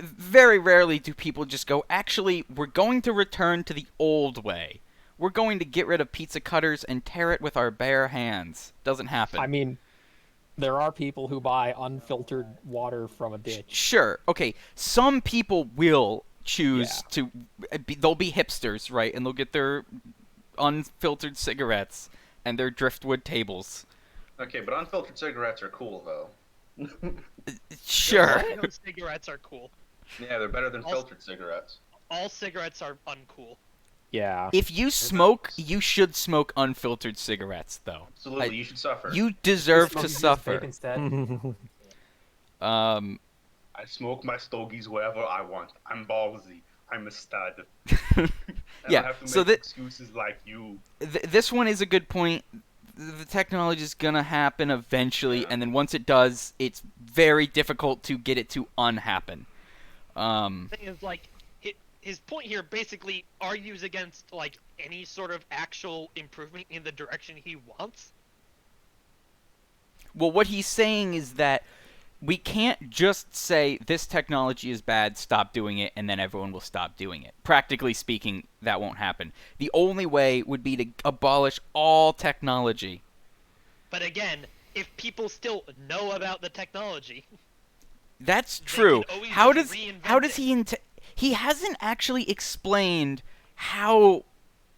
Very rarely do people just go, actually, we're going to return to the old way. We're going to get rid of pizza cutters and tear it with our bare hands. Doesn't happen. I mean, there are people who buy unfiltered water from a ditch. Sure. Okay. Some people will choose to. They'll be hipsters, right? And they'll get their unfiltered cigarettes and their driftwood tables. Okay, but unfiltered cigarettes are cool though. Sure. Those cigarettes are cool. Yeah, they're better than Also- filtered cigarettes. All cigarettes are uncool. Yeah. If you smoke, you should smoke unfiltered cigarettes, though. Absolutely, you should suffer. You deserve Smoke to juice vape suffer. Instead. Um. I smoke my stogies wherever I want. I'm ballsy. I'm a stud. I Yeah, don't have to so make that- excuses like you. This one is a good point. The technology is gonna happen eventually, Yeah. and then once it does, it's very difficult to get it to unhappen. The thing is, his point here basically argues against any sort of actual improvement in the direction he wants. Well, what he's saying is that we can't just say this technology is bad, stop doing it, and then everyone will stop doing it. Practically speaking, that won't happen. The only way would be to abolish all technology. But again, if people still know about the technology, That's They true. can always How just does reinvent it. he hasn't actually explained how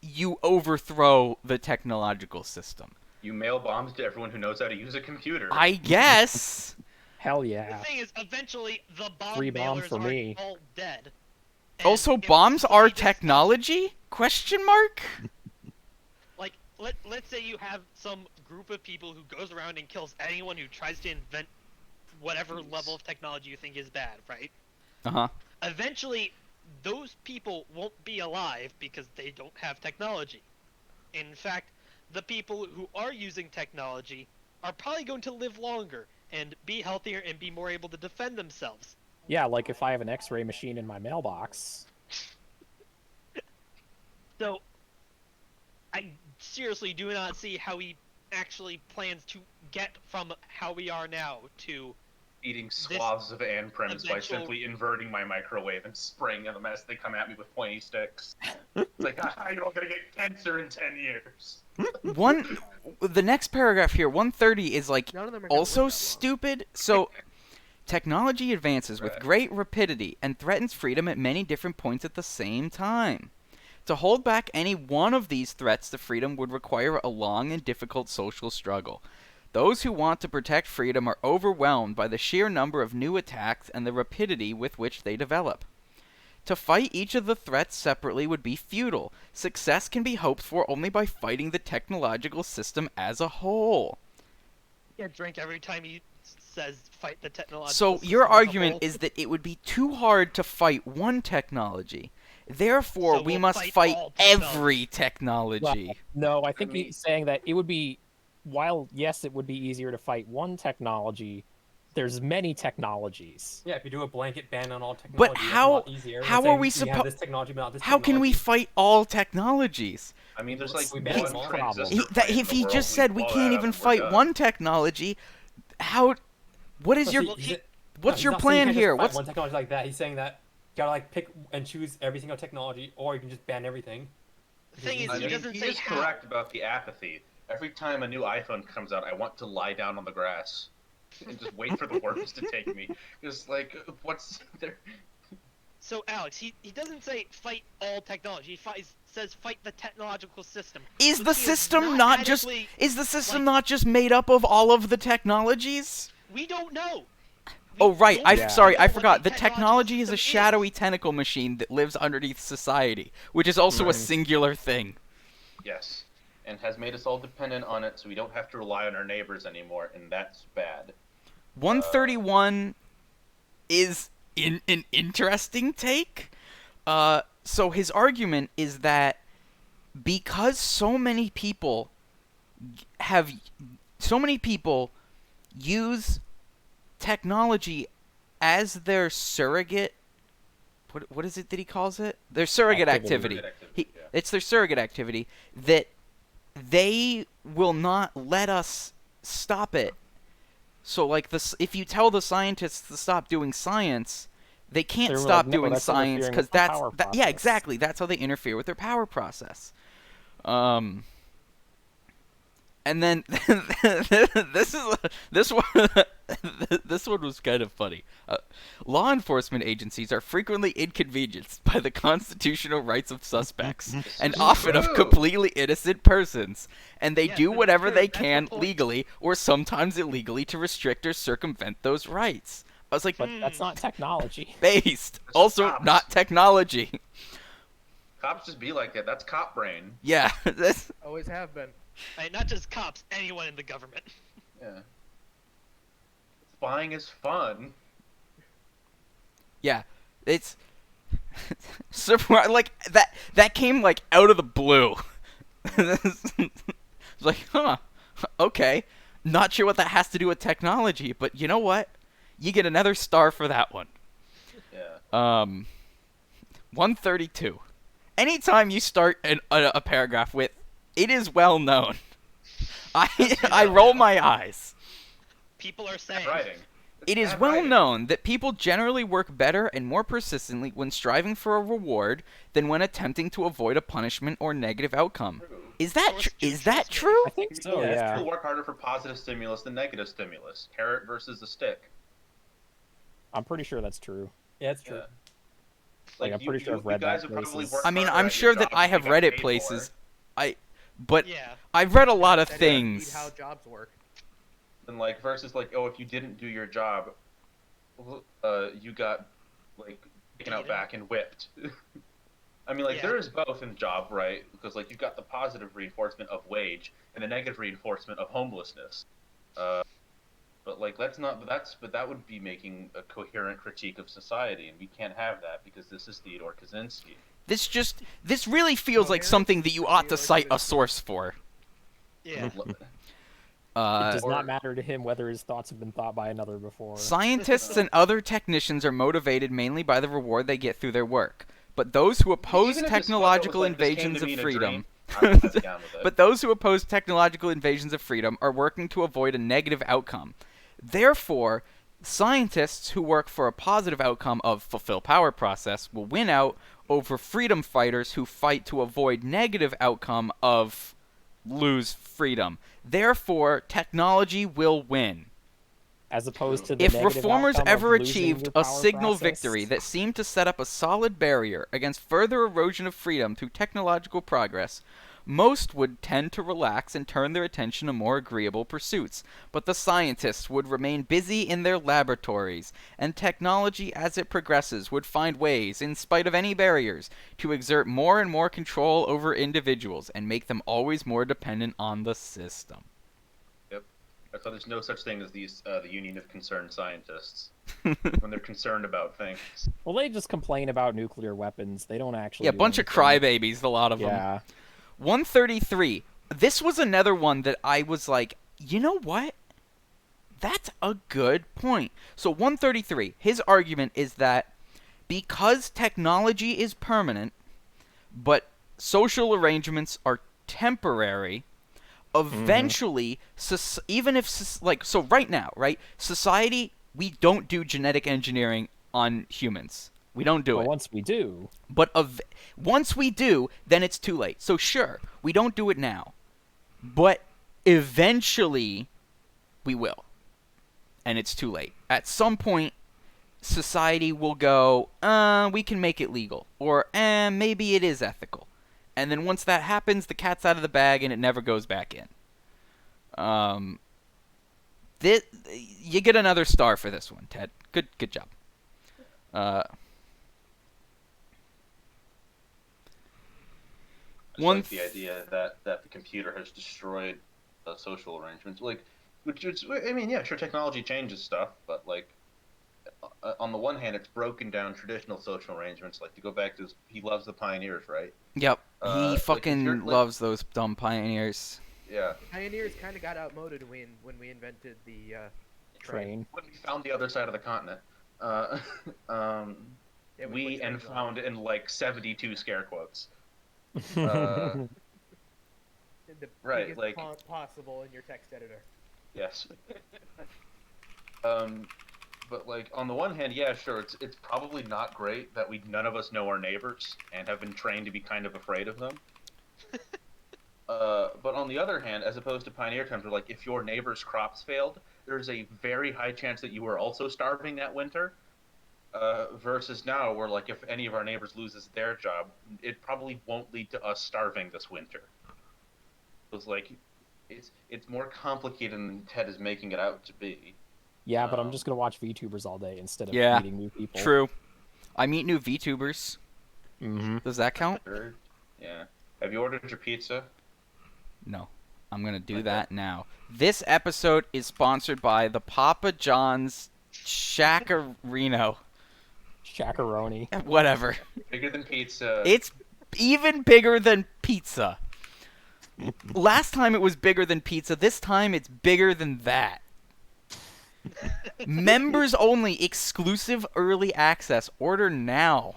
you overthrow the technological system. You mail bombs to everyone who knows how to use a computer. I guess. Hell the yeah. thing is, eventually the bomb Free bomb mailers for are me. all dead. And Also, if bombs somebody are just- technology? Question mark? Let's say you have some group of people who goes around and kills anyone who tries to invent whatever level of technology you think is bad, right? Uh-huh. Eventually, those people won't be alive because they don't have technology. In fact, the people who are using technology are probably going to live longer and be healthier and be more able to defend themselves. Yeah, like if I have an X-ray machine in my mailbox. So, I seriously do not see how he actually plans to get from how we are now to Eating swaths of Ann Prims by eventual- simply inverting my microwave and spraying them as they come at me with pointy sticks. It's like, you're all gonna get cancer in 10 years. The next paragraph here, 130, is like None of them are gonna also live that long. stupid. So, technology advances with Right. great rapidity and threatens freedom at many different points at the same time. To hold back any one of these threats to freedom would require a long and difficult social struggle. Those who want to protect freedom are overwhelmed by the sheer number of new attacks and the rapidity with which they develop. To fight each of the threats separately would be futile. Success can be hoped for only by fighting the technological system as a whole. get drink every time he says fight the technological So system your as a argument whole. is that it would be too hard to fight one technology. Therefore, So we we'll must fight fight all technology. every technology. No, I think mean- he's saying that it would be, while yes, it would be easier to fight one technology, there's many technologies. Yeah, if you do a blanket ban on all But technology, that's a how- lot easier than how are saying we you have suppo- this technology, but not this How can we technology. fight all technologies? I mean, there's like We one ban them all. transistor He, that, fight in if the he world, just said we blow can't that up even and we're fight done. one technology, how? What is But your? see, he's- What's he's your not saying you plan can't just here? fight What's one technology like that? He's saying that you gotta like pick and choose every single technology, or you can just ban everything. The thing is, I he mean, doesn't he say is how. correct about the apathy. Every time a new iPhone comes out, I want to lie down on the grass and just wait for the worms to take me. Just like, what's there? So Alex, he doesn't say fight all technology. He says fight the technological system. is which the he is system not just? adequately- Is the system like- not just made up of all of the technologies? We don't know. Oh right, don't I Yeah. sorry, know I what forgot. The technological technology is a system shadowy tentacle machine that lives underneath society, which is also a Right. singular thing. Yes, and has made us all dependent on it, so we don't have to rely on our neighbors anymore, and that's bad. 131 is an interesting take. So his argument is that because so many people use technology as their surrogate. What is it that he calls it? Their surrogate activity. Surrogate activity, yeah. It's their surrogate activity that they will not let us stop it. So, like, if you tell the scientists to stop doing science, they can't They're like, stop "No, doing that's science interfering because with the that's power yeah, process." exactly. That's how they interfere with their power process. And then this one this one was kind of funny. Law enforcement agencies are frequently inconvenienced by the constitutional rights of suspects and is often of true. completely innocent persons, and they Yes, do this is whatever true. they That's the can point. legally or sometimes illegally to restrict or circumvent those rights. I was like, But that's not technology. based. Also, cops. not technology. Cops just be like that. That's cop brain. Yeah, that's Always have been. And not just cops, anyone in the government. Yeah. Spying is fun. yeah. It's like that came like out of the blue. It's like, huh? Okay. Not sure what that has to do with technology, but you know what? You get another star for that one. Yeah. 132. Anytime you start a paragraph with, "It is well known," I roll my eyes. People are saying. Writing. It is bad well writing. known that people generally work better and more persistently when striving for a reward than when attempting to avoid a punishment or negative outcome. True. Is that Source is that trust me. true? I think so, Yeah, yeah. People work harder for positive stimulus than negative stimulus. Carrot versus the stick. I'm pretty sure that's true. Yeah, it's true. Yeah. Like, I'm pretty sure I've read guys that would probably places. work I mean, harder I'm at sure your that job I if you have got read it paid places. more But Yeah. I've read a lot of That doesn't mean things. How jobs work. than like versus like, oh, if you didn't do your job, you got like taken out Beaten. back and whipped. I mean, like Yeah. there is both in job, right? Because like you've got the positive reinforcement of wage and the negative reinforcement of homelessness. But like but that would be making a coherent critique of society, and we can't have that because this is Theodore Kaczynski. This really feels like Coherence something that you ought to Theodore cite a Kaczynski. source for. Yeah. It Uh, does or- not matter to him whether his thoughts have been thought by another before. Scientists and other technicians are motivated mainly by the reward they get through their work. But those who oppose Even if his fuck-up was technological like, this came invasions to me of in a freedom dream, I'm down with it. But those who oppose technological invasions of freedom are working to avoid a negative outcome. Therefore, scientists who work for a positive outcome of fulfill power process will win out over freedom fighters who fight to avoid negative outcome of lose freedom. Therefore, technology will win. As opposed to the If negative reformers outcome of ever losing achieved your a power signal process. victory that seemed to set up a solid barrier against further erosion of freedom through technological progress, most would tend to relax and turn their attention to more agreeable pursuits. But the scientists would remain busy in their laboratories, and technology as it progresses would find ways, in spite of any barriers, to exert more and more control over individuals and make them always more dependent on the system. That's why there's no such thing as the Union of Concerned Scientists when they're concerned about things. Well, they just complain about nuclear weapons. They don't actually. Yeah, do bunch of anything. crybabies, a lot of them. Yeah. 133. This was another one that I was like, you know what? That's a good point. So 133, his argument is that because technology is permanent, but social arrangements are temporary, eventually, even if, so right now, right, society, we don't do genetic engineering on humans. We don't do But it. once we do, But once we do, then it's too late. So sure, we don't do it now. But eventually, we will. And it's too late. At some point, society will go, we can make it legal. Or, maybe it is ethical. And then once that happens, the cat's out of the bag and it never goes back in. You get another star for this one, Ted. Good job. I just One like the idea that the computer has destroyed social arrangements. Like, I mean, yeah, sure, technology changes stuff, but like, on the one hand, it's broken down traditional social arrangements. Like, to go back to he loves the pioneers, right? Yep. He Like, fucking like- loves those dumb pioneers. Yeah. Pioneers kind of got outmoded when we invented the train. When we found the other side of the continent, Yeah, we put and trains on. found in like 72 scare quotes. The Right, biggest like- font possible in your text editor. Yes. But like on the one hand, yeah, sure, it's probably not great that none of us know our neighbors and have been trained to be kind of afraid of them. But on the other hand, as opposed to pioneer times, where like if your neighbor's crops failed, there's a very high chance that you were also starving that winter. Versus now, where like if any of our neighbors loses their job, it probably won't lead to us starving this winter. It's like it's more complicated than Ted is making it out to be. Yeah, but I'm just gonna watch VTubers all day instead of Yeah, meeting new people. True. I meet new VTubers. Mm-hmm. Does that count? Sure. Yeah. Have you ordered your pizza? No. I'm going to do that now. This episode is sponsored by the Papa John's Shackarino. Shakaroni. Whatever. Bigger than pizza. It's even bigger than pizza. Last time it was bigger than pizza. This time it's bigger than that. Members only, exclusive early access. Order now.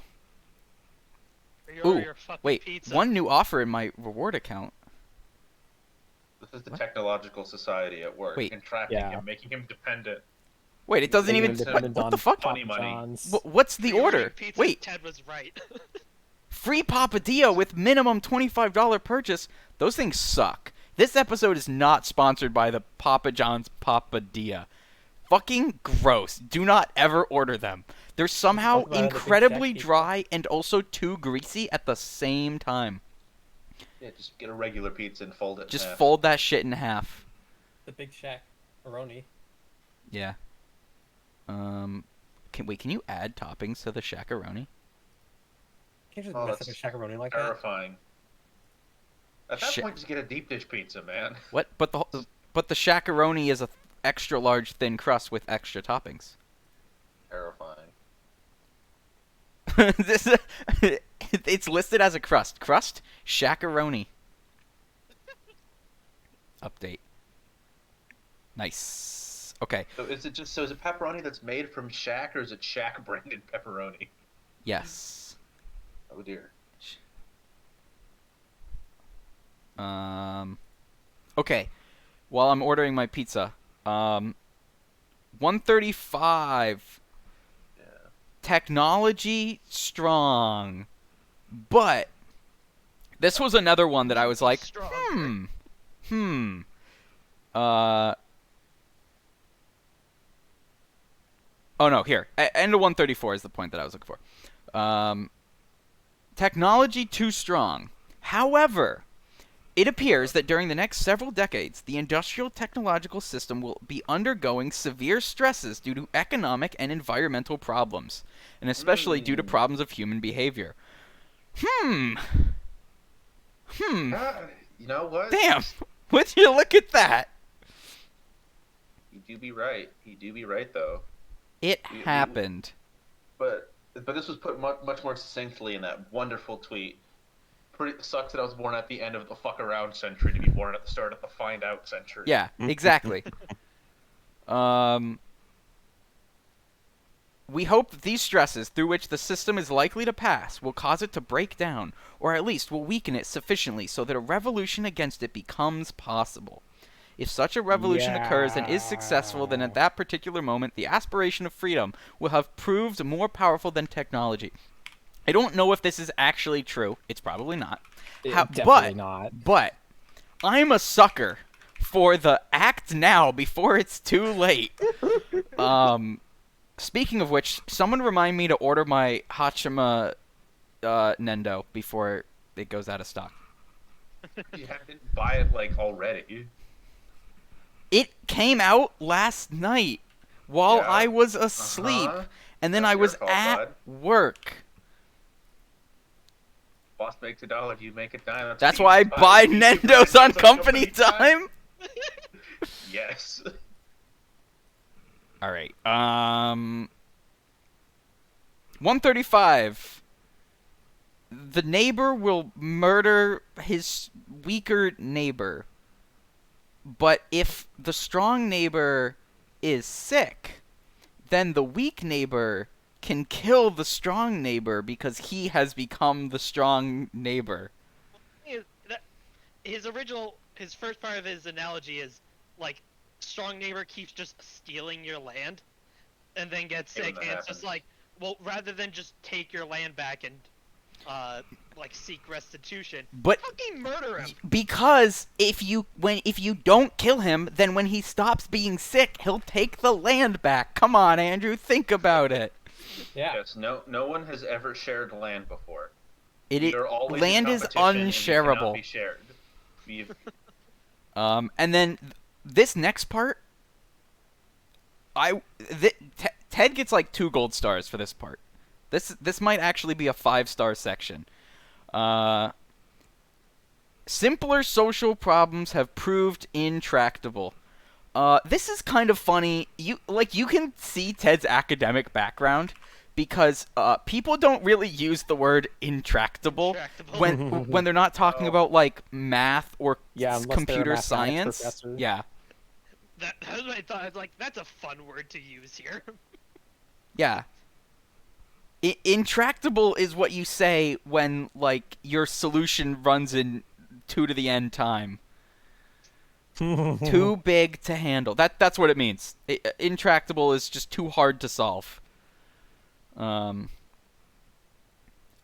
Pre-order Ooh, your fucking wait, pizza. one new offer in my reward account. This is the What? technological society at work, Wait. entrapping Yeah. him, making him dependent. Wait, it doesn't Being even. independent What on the fuck? Funny Papa money. John's. What's the Pre-ordering order? Pizza, Wait, Ted was right. free Papadilla with minimum $25 purchase. Those things suck. This episode is not sponsored by the Papa John's Papadilla. Fucking gross. Do not ever order them. They're somehow Talk about it in the Big incredibly Shack, people. dry and also too greasy at the same time. Yeah, just get a regular pizza and fold it. in Just half. fold that shit in half. The Big Shack. Aroni. Yeah. Can you add toppings to the Shackaroni? Can't just Oh, mess up a that's shakaroni like that. Terrifying. At that Shit. point, just get a deep dish pizza, man. What? But the Shackaroni is a extra large thin crust with extra toppings. Terrifying. This it's listed as a crust. Crust Shackaroni. Update. Nice. Okay. So is it pepperoni that's made from Shack, or is it Shack branded pepperoni? Yes. Oh dear. Okay. While I'm ordering my pizza, 135. Yeah. Technology strong, but this was another one that I was like, Strong. Oh no, here. End of 134 is the point that I was looking for. Technology too strong. However, it appears that during the next several decades, the industrial technological system will be undergoing severe stresses due to economic and environmental problems, and especially due to problems of human behavior. You know what? Damn. Would you look at that? You do be right. You do be right, though. It happened. But this was put much more succinctly in that wonderful tweet. Pretty sucks that I was born at the end of the fuck around century to be born at the start of the find out century. Yeah, exactly. We hope that these stresses through which the system is likely to pass will cause it to break down, or at least will weaken it sufficiently so that a revolution against it becomes possible. If such a revolution occurs and is successful, then at that particular moment, the aspiration of freedom will have proved more powerful than technology. I don't know if this is actually true. It's probably not. Definitely not. But I'm a sucker for the act now before it's too late. Speaking of which, someone remind me to order my Hachima Nendo before it goes out of stock. You didn't buy it like already. It came out last night while Yeah. I was asleep, and then That's I was your fault, at bud. work. Boss makes $1, you make a dime. That's why I buy Nendos on company time. Yes. All right. 135. The neighbor will murder his weaker neighbor. But if the strong neighbor is sick, then the weak neighbor can kill the strong neighbor because he has become the strong neighbor. His first part of his analogy is like, strong neighbor keeps just stealing your land, and then gets sick, and it's just like, well, rather than just take your land back and like seek restitution, But fucking murder him. because if you don't kill him, then when he stops being sick, he'll take the land back. Come on, Andrew, think about it. Yeah. Yes. No one has ever shared land before. It Always in land is competition and you cannot unshareable. be shared. We've- And then this next part, Ted gets like 2 gold stars for this part. This might actually be a 5-star section. Simpler social problems have proved intractable. This is kind of funny. You can see Ted's academic background because people don't really use the word intractable when they're not talking about like math or unless they're a computer mathematics science. professor. Yeah. That was what I thought. I was like, that's a fun word to use here. Yeah. Intractable is what you say when like your solution runs in 2 to the n time. Too big to handle. That's what it means. Intractable is just too hard to solve. And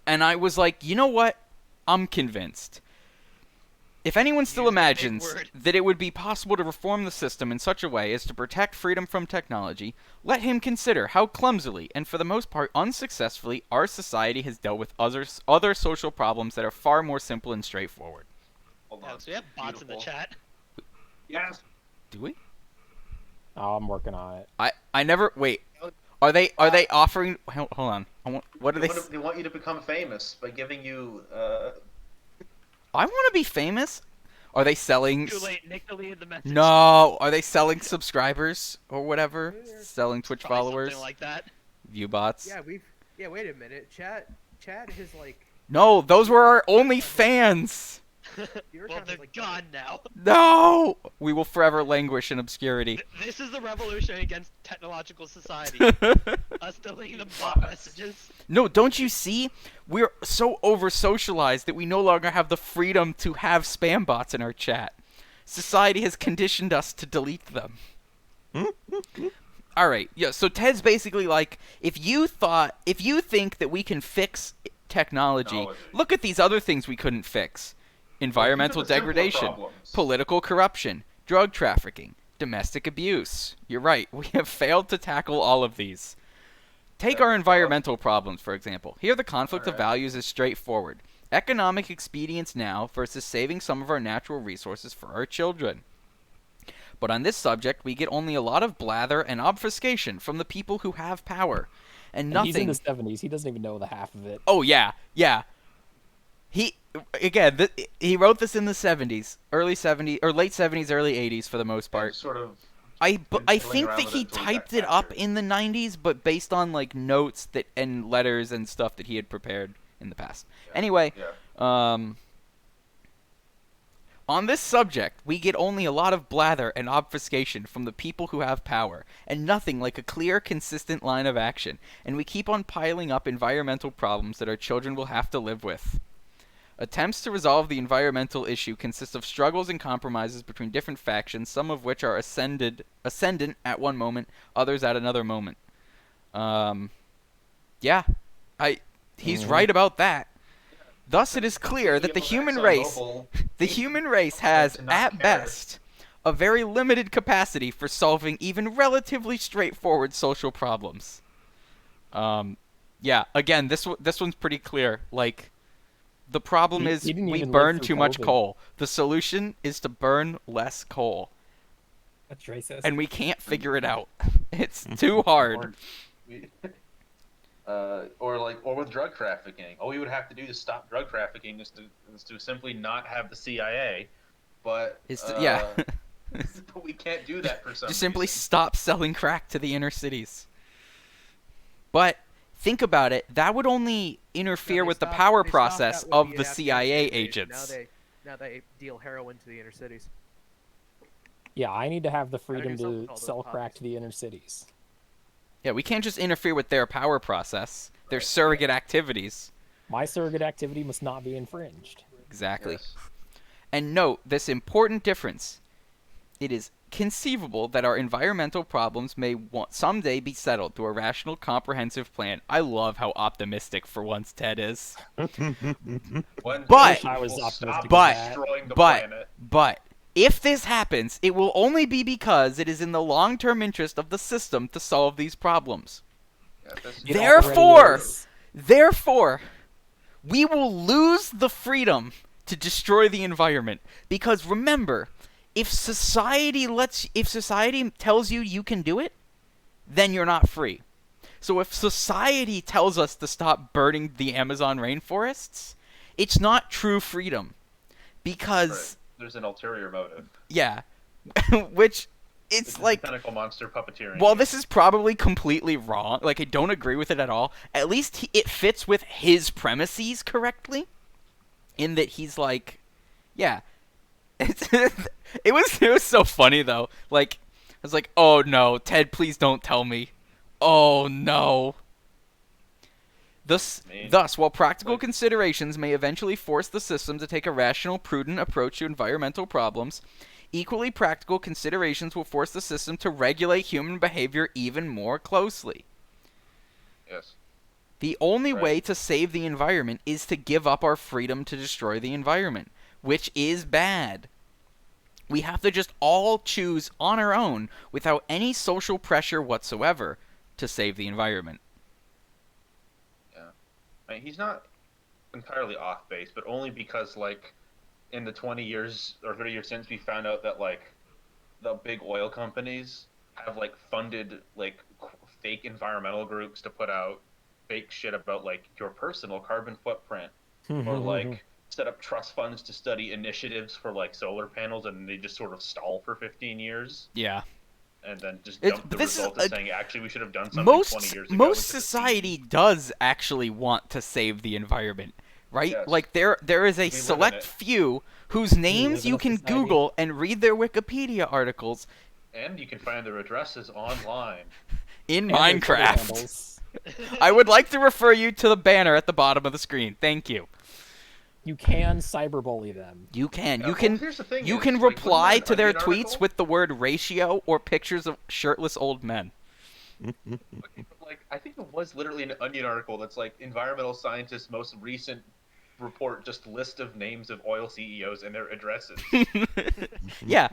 I was like, you know what? I'm convinced. If anyone still Use the big imagines word. that it would be possible to reform the system in such a way as to protect freedom from technology, let him consider how clumsily, and for the most part unsuccessfully, our society has dealt with other social problems that are far more simple and straightforward. Hold on. So we have bots in the Beautiful. chat. Yes. Do we? Oh, I'm working on it. I never... Wait. Are they offering... Hold on. What are they... They want you to become famous by giving you. I want to be famous. Are they selling... Too late. Nick deleted the message. No. Are they selling subscribers or whatever? Selling Twitch Probably followers? something like that. View bots? Yeah, wait a minute. Chad is like. No, those were our only fans. Theater Well, Con they're is like gone now. No! We will forever languish in obscurity. This is the revolution against technological society. Us deleting the bot messages. No, don't you see? We're so over-socialized that we no longer have the freedom to have spam bots in our chat. Society has conditioned us to delete them. Alright, yeah, so Ted's basically like, if you think that we can fix technology, Technology. look at these other things we couldn't fix. Environmental These are the simpler degradation, problems. political corruption, drug trafficking, domestic abuse. You're right, we have failed to tackle all of these. Take our environmental problems, for example. Here the conflict of Alright. values is straightforward. Economic expedience now versus saving some of our natural resources for our children. But on this subject, we get only a lot of blather and obfuscation from the people who have power. And And he's in nothing... the 70s. He doesn't even know the half of it. Oh, yeah, yeah. He wrote this in the 70s, early 70s, or late 70s, early 80s for the most part. Sort of. I been think fiddling that around with he it until he got typed it up captured. in the 90s, but based on like notes that and letters and stuff that he had prepared in the past. Anyway, Yeah. on this subject, we get only a lot of blather and obfuscation from the people who have power, and nothing like a clear, consistent line of action, and we keep on piling up environmental problems that our children will have to live with. Attempts to resolve the environmental issue consist of struggles and compromises between different factions, some of which are ascendant at one moment, others at another moment. Yeah, he's right about that. Thus, it is clear that the human race has, to not at care. best, a very limited capacity for solving even relatively straightforward social problems. Yeah, again, this one's pretty clear. Like, the problem He is didn't we even live burn through too much COVID. coal. The solution is to burn less coal, That's racist. and we can't figure it out. It's too hard. Or with drug trafficking. All we would have to do to stop drug trafficking is to simply not have the CIA. But Yeah. but we can't do that for some Just simply reason. stop selling crack to the inner cities. But think about it, that would only interfere with the power process of the CIA agents. Now they deal heroin to the inner cities. Yeah, I need to have the do freedom something to with all those sell crack puppies. to the inner cities. Yeah, we can't just interfere with their power process, their surrogate activities. My surrogate activity must not be infringed. Exactly. Yes. And note this important difference. It is conceivable that our environmental problems may someday be settled through a rational, comprehensive plan. I love how optimistic for once Ted is. When But- people I was stop optimistic about destroying the but- planet. But if this happens, it will only be because it is in the long-term interest of the system to solve these problems. Yeah, this- It Therefore- already is. Therefore, we will lose the freedom to destroy the environment. Because remember, if society tells you you can do it, then you're not free. So if society tells us to stop burning the Amazon rainforests, it's not true freedom. Because, Right. There's an ulterior motive. yeah, which It's it's like, tentacle monster puppeteering. while this is probably completely wrong, like I don't agree with it at all, at least it fits with his premises correctly, in that he's like, yeah, it was so funny though. Like, I was like, oh no, Ted, please don't tell me. Oh no. Thus, while practical Like- considerations may eventually force the system to take a rational, prudent approach to environmental problems, equally practical considerations will force the system to regulate human behavior even more closely. Yes. The only Right. way to save the environment is to give up our freedom to destroy the environment, which is bad. We have to just all choose on our own, without any social pressure whatsoever, to save the environment. I mean, he's not entirely off base, but only because, like, in the 20 years or 30 years since, we found out that, like, the big oil companies have, like, funded, like, fake environmental groups to put out fake shit about, like, your personal carbon footprint, or, like, set up trust funds to study initiatives for, like, solar panels, and they just sort of stall for 15 years. Yeah. And then just It's- dump the but this is result a- of saying, actually, we should have done something 20 years ago. Most which is a society does actually want to save the environment. right? Yes. Like there is a We live in select it. few whose names live in you a can society. Google and read their Wikipedia articles And you can find their addresses online. in And their Twitter Minecraft. handles. I would like to refer you to the banner at the bottom of the screen. Thank you. You can cyberbully them. You can. Yeah, You well, can. here's the thing You is, can like, wasn't reply there an to their Onion tweets article? with the word ratio or pictures of shirtless old men. Like, I think it was literally an Onion article that's like environmental scientists' most recent report, just list of names of oil CEOs and their addresses. Yeah.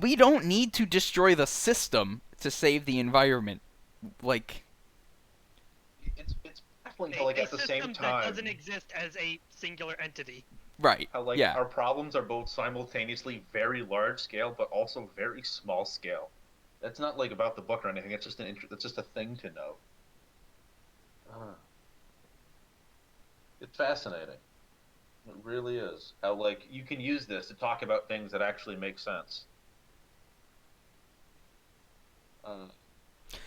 We don't need to destroy the system to save the environment. Like, It's baffling how, like, a at the system same that time, doesn't exist as a singular entity. right. how, like, Yeah. our problems are both simultaneously very large scale but also very small scale. That's not like about the book or anything. It's just it's just a thing to know. It's fascinating. It really is. How, like, you can use this to talk about things that actually make sense.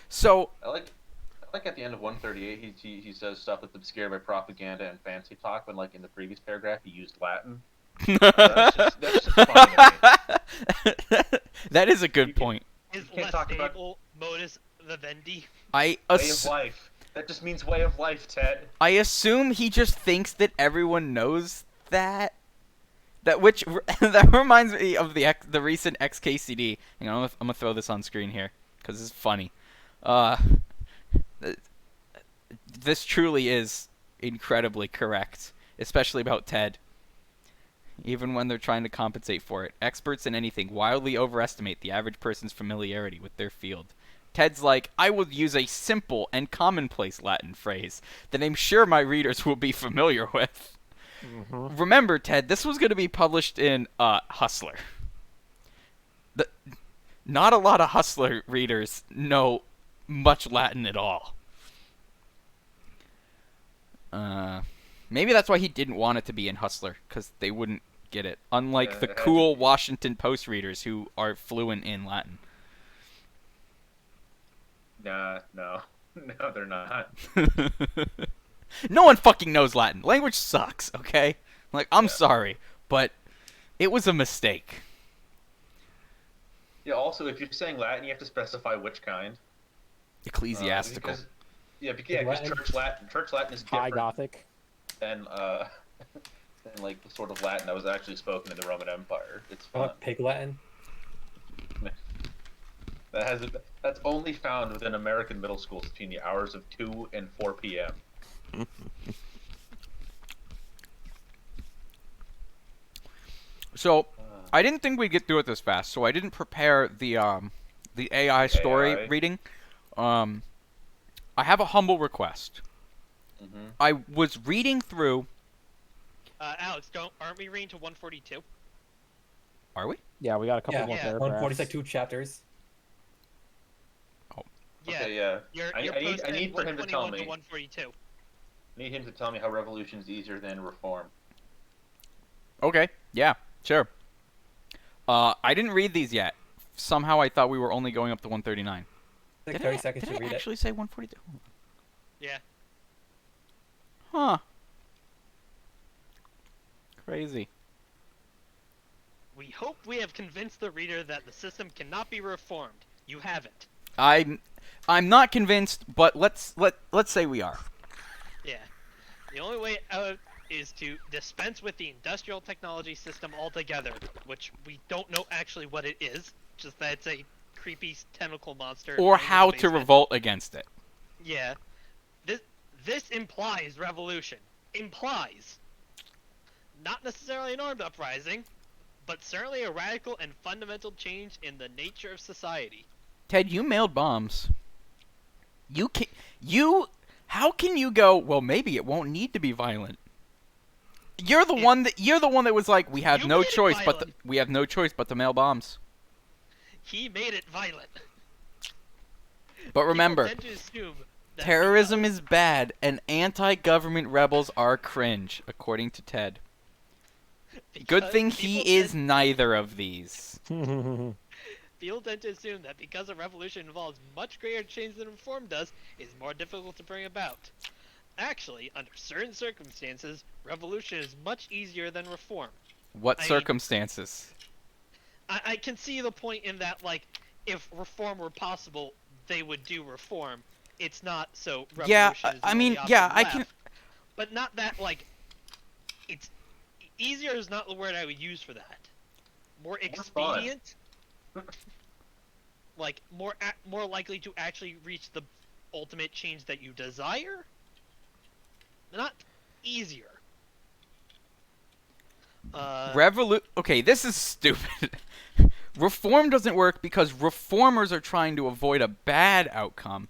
So, I like at the end of 138, he says stuff that's obscured by propaganda and fancy talk, but like in the previous paragraph, he used Latin. That's just funny to me. that is a good You can- point. Is can't less talk about- stable modus vivendi. I Way of life. That just means way of life, Ted. I assume he just thinks that everyone knows that. That reminds me of the recent XKCD. Hang on, I'm gonna throw this on screen here because it's funny. This truly is incredibly correct, especially about Ted. Even when they're trying to compensate for it, experts in anything wildly overestimate the average person's familiarity with their field. Ted's like, I will use a simple and commonplace Latin phrase that I'm sure my readers will be familiar with. Remember, Ted, this was going to be published in Hustler. Not a lot of Hustler readers know much Latin at all. Maybe that's why he didn't want it to be in Hustler, because they wouldn't get it. Unlike Yeah, the it had to cool be. Washington Post readers who are fluent in Latin. Nah, no. No, they're not. No one fucking knows Latin. Language sucks, okay? Like, I'm Yeah. sorry, but it was a mistake. Yeah, also, if you're saying Latin, you have to specify which kind. Ecclesiastical. Because Latin. Church Latin is High different Gothic. than than like the sort of Latin that was actually spoken in the Roman Empire. It's I fun. want pig Latin. That's only found within American middle schools between the hours of 2 and 4 p.m. So, I didn't think we'd get through it this fast, so I didn't prepare the AI story AI. reading. I have a humble request. Mm-hmm. I was reading through. Alex, aren't we reading to 142? Are we? Yeah, we got a couple Yeah, more yeah. paragraphs. 140 like 2 chapters. Yeah. Okay, yeah. You're I posting need for him to tell 121 to me. 142. Need him to tell me how revolution is easier than reform. Okay. Yeah. Sure. I didn't read these yet. Somehow I thought we were only going up to 139. Like Did 30 I, seconds did to I read actually say 142? Yeah. Huh. Crazy. We hope we have convinced the reader that the system cannot be reformed. You haven't. I'm not convinced, but let's say we are. Yeah. The only way out is to dispense with the industrial technology system altogether, which we don't know actually what it is, just that it's a creepy tentacle monster. Or in the how to basement. revolt against it. Yeah. This implies revolution. Implies. Not necessarily an armed uprising, but certainly a radical and fundamental change in the nature of society. Ted, you mailed bombs. How can you go, well, maybe it won't need to be violent? You're the one that was like, we have You no made it choice but to mail bombs. He made it violent. But remember, People tend to assume that terrorism is bad and anti-government rebels are cringe, according to Ted. Good because thing people he is tend- neither of these. People tend to assume that because a revolution involves much greater change than reform does, it's more difficult to bring about. Actually, under certain circumstances, revolution is much easier than reform. What I mean- circumstances? I can see the point in that, like, if reform were possible, they would do reform. It's not, so revolution Yeah, is the I mean, only yeah, option I left. can. But not that, like, it's easier is not the word I would use for that. More fun. expedient, like more likely to actually reach the ultimate change that you desire. Not easier. Okay, this is stupid. Reform doesn't work because reformers are trying to avoid a bad outcome,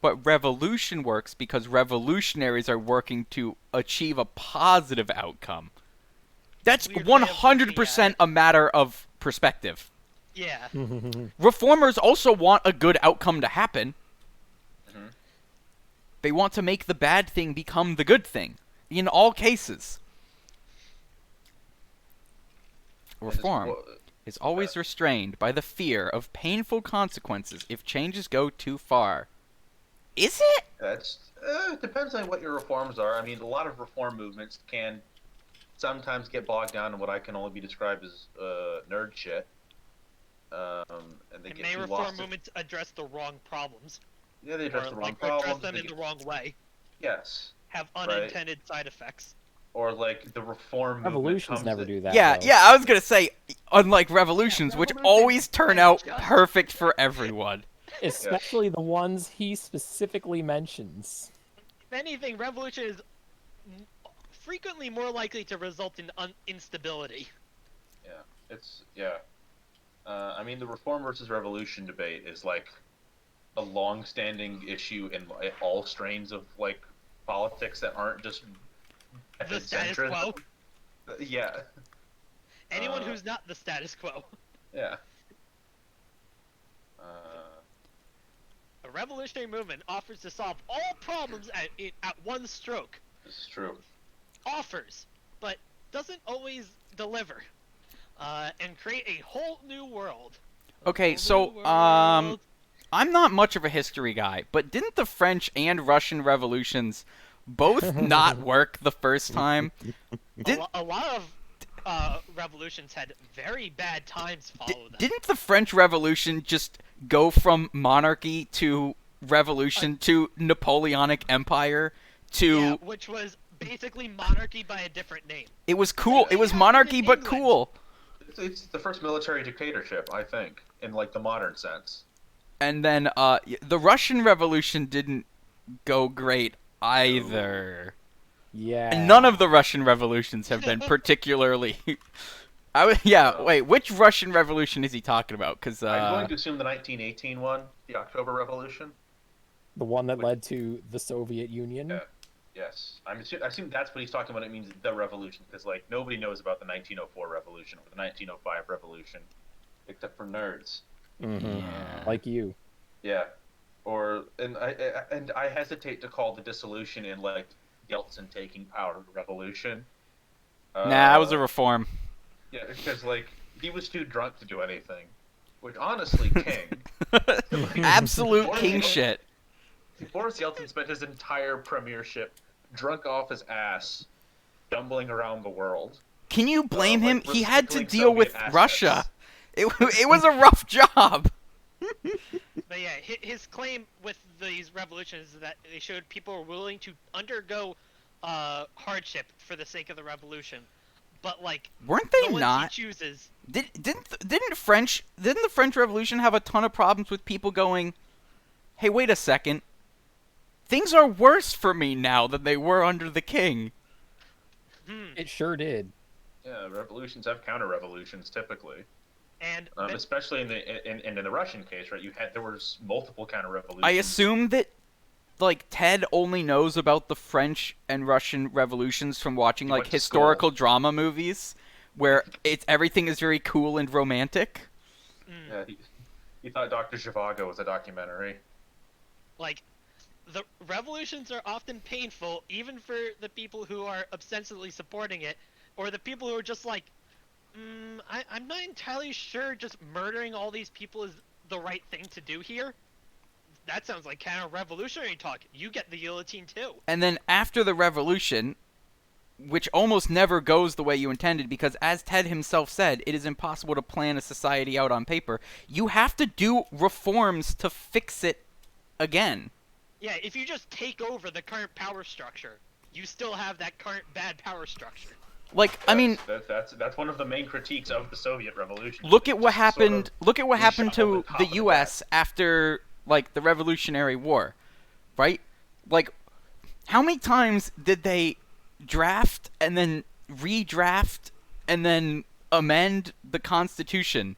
but revolution works because revolutionaries are working to achieve a positive outcome. That's Weird way of looking 100% at a matter of perspective. Yeah. Reformers also want a good outcome to happen. Mhm. They want to make the bad thing become the good thing in all cases. Reform is always restrained by the fear of painful consequences if changes go too far. Is it? That's it depends on what your reforms are. I mean, a lot of reform movements can sometimes get bogged down in what I can only be described as nerd shit. And they And get may too reform lost. movements address the wrong problems, Yeah, they address or the wrong like problems. address them they in the get- wrong way, Yes, have Right. unintended side effects. or like the reform movement Revolutions comes never in- do that. Yeah, though. yeah, I was gonna say, unlike revolutions, which revolutions always turn are out just- perfect for everyone. Especially the ones he specifically mentions. If anything, revolution is frequently more likely to result in instability. Yeah, it's yeah. I mean, the reform versus revolution debate is like a long-standing issue in all strains of like politics that aren't just The status centrist. quo. Yeah, Anyone Uh, who's not the status quo. yeah. A revolutionary movement offers to solve all problems at one stroke. This is true. Offers, but doesn't always deliver. And create a whole new world. A Okay, whole so, new I'm world. not much of a history guy, but didn't the French and Russian revolutions both not work the first time? Did, A lot of revolutions had very bad times follow them. didn't the French Revolution just go from monarchy to revolution to Napoleonic Empire to... Yeah, which was basically monarchy by a different name. It was cool. It was happened monarchy, in but England. cool. It's the first military dictatorship, I think, in like the modern sense. And then the Russian Revolution didn't go great either. Yeah. And none of the Russian revolutions have been particularly. Wait, which Russian revolution is he talking about? Because I'm going to assume the 1918 one, the October Revolution. The one that led to the Soviet Union. Yeah. Yes, I assume that's what he's talking about. It means the revolution, because like nobody knows about the 1904 revolution or the 1905 revolution, except for nerds. Mhm. Yeah. Like you. Yeah, and I hesitate to call the dissolution in like Yeltsin taking power revolution. Nah, it was a reform. Yeah, because like he was too drunk to do anything, which honestly, King. Absolute king shit. Boris Yeltsin spent his entire premiership drunk off his ass, stumbling around the world. Can you blame him? like He had to recycling deal with Soviet assets. Russia. It was a rough job. But yeah, his claim with these revolutions is that they showed people were willing to undergo hardship for the sake of the revolution. But like, Weren't the they ones not? he chooses. Didn't the French Revolution have a ton of problems with people going, "Hey, wait a second. Things are worse for me now than they were under the king." It sure did. Yeah, revolutions have counter-revolutions typically, And especially in the Russian case, right? There was multiple counter-revolutions. I assume that like Ted only knows about the French and Russian revolutions from watching He like went to historical school. drama movies where everything is very cool and romantic. Yeah, he thought Dr. Zhivago was a documentary. like, the revolutions are often painful, even for the people who are obsessively supporting it, or the people who are just like, I'm not entirely sure just murdering all these people is the right thing to do here. that sounds like counter-revolutionary talk. You get the guillotine too. And then after the revolution, which almost never goes the way you intended, because as Ted himself said, it is impossible to plan a society out on paper. You have to do reforms to fix it again. Yeah, if you just take over the current power structure, you still have that current bad power structure. Like, I mean, that's one of the main critiques of the Soviet Revolution. look at what Just sort of happened. Look at what happened reshuffled to top the of U.S. after, like, the Revolutionary War, right? Like, how many times did they draft and then redraft and then amend the Constitution?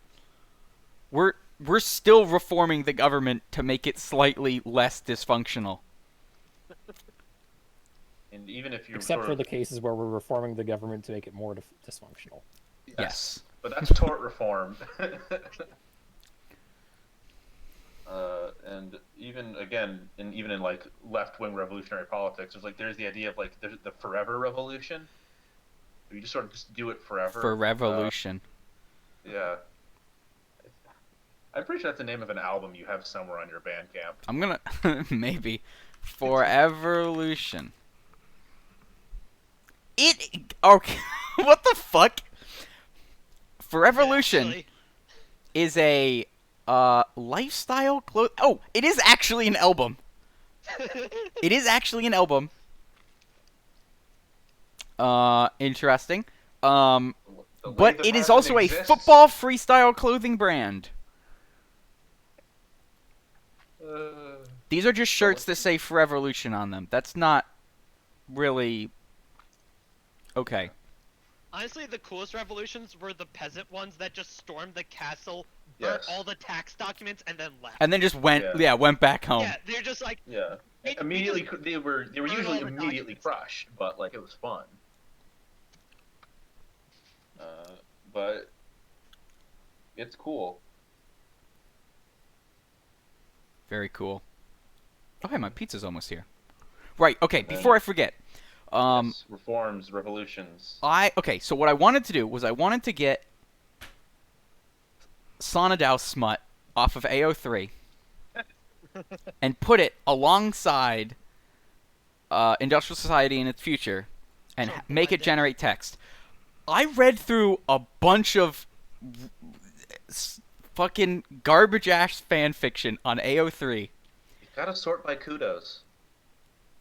We're still reforming the government to make it slightly less dysfunctional. And even if you Except for the cases where we're reforming the government to make it more dysfunctional. Yes. But that's tort reform. And even in like left-wing revolutionary politics, there's the idea of like the forever revolution. You just sort of just do it forever. For revolution. Yeah. I'm pretty sure that's the name of an album you have somewhere on your Bandcamp. I'm gonna maybe for evolution. It okay. What the fuck? For evolution Actually, is a lifestyle clothes. Oh, it is actually an album. It is actually an album. Interesting. The But Lathe of it is Heaven also a exists. football freestyle clothing brand. These are just shirts that say For Evolution on them. That's not really okay. honestly, the coolest revolutions were the peasant ones that just stormed the castle, burnt Yes. all the tax documents, and then left. And then just went Yeah. went back home. Yeah, they're just like, Yeah. We- we Immediately, just they were burn usually all the immediately documents. crushed, but like it was fun. But it's cool. Very cool. Oh, hey, my pizza's almost here. Right, okay, And then- before I forget. Yes, reforms, revolutions. Okay, so what I wanted to do was I wanted to get Sonodow Smut off of AO3 and put it alongside Industrial Society in its future and So make it blend it. generate text. I read through a bunch of fucking garbage ass fan fiction on AO3. You gotta sort by kudos.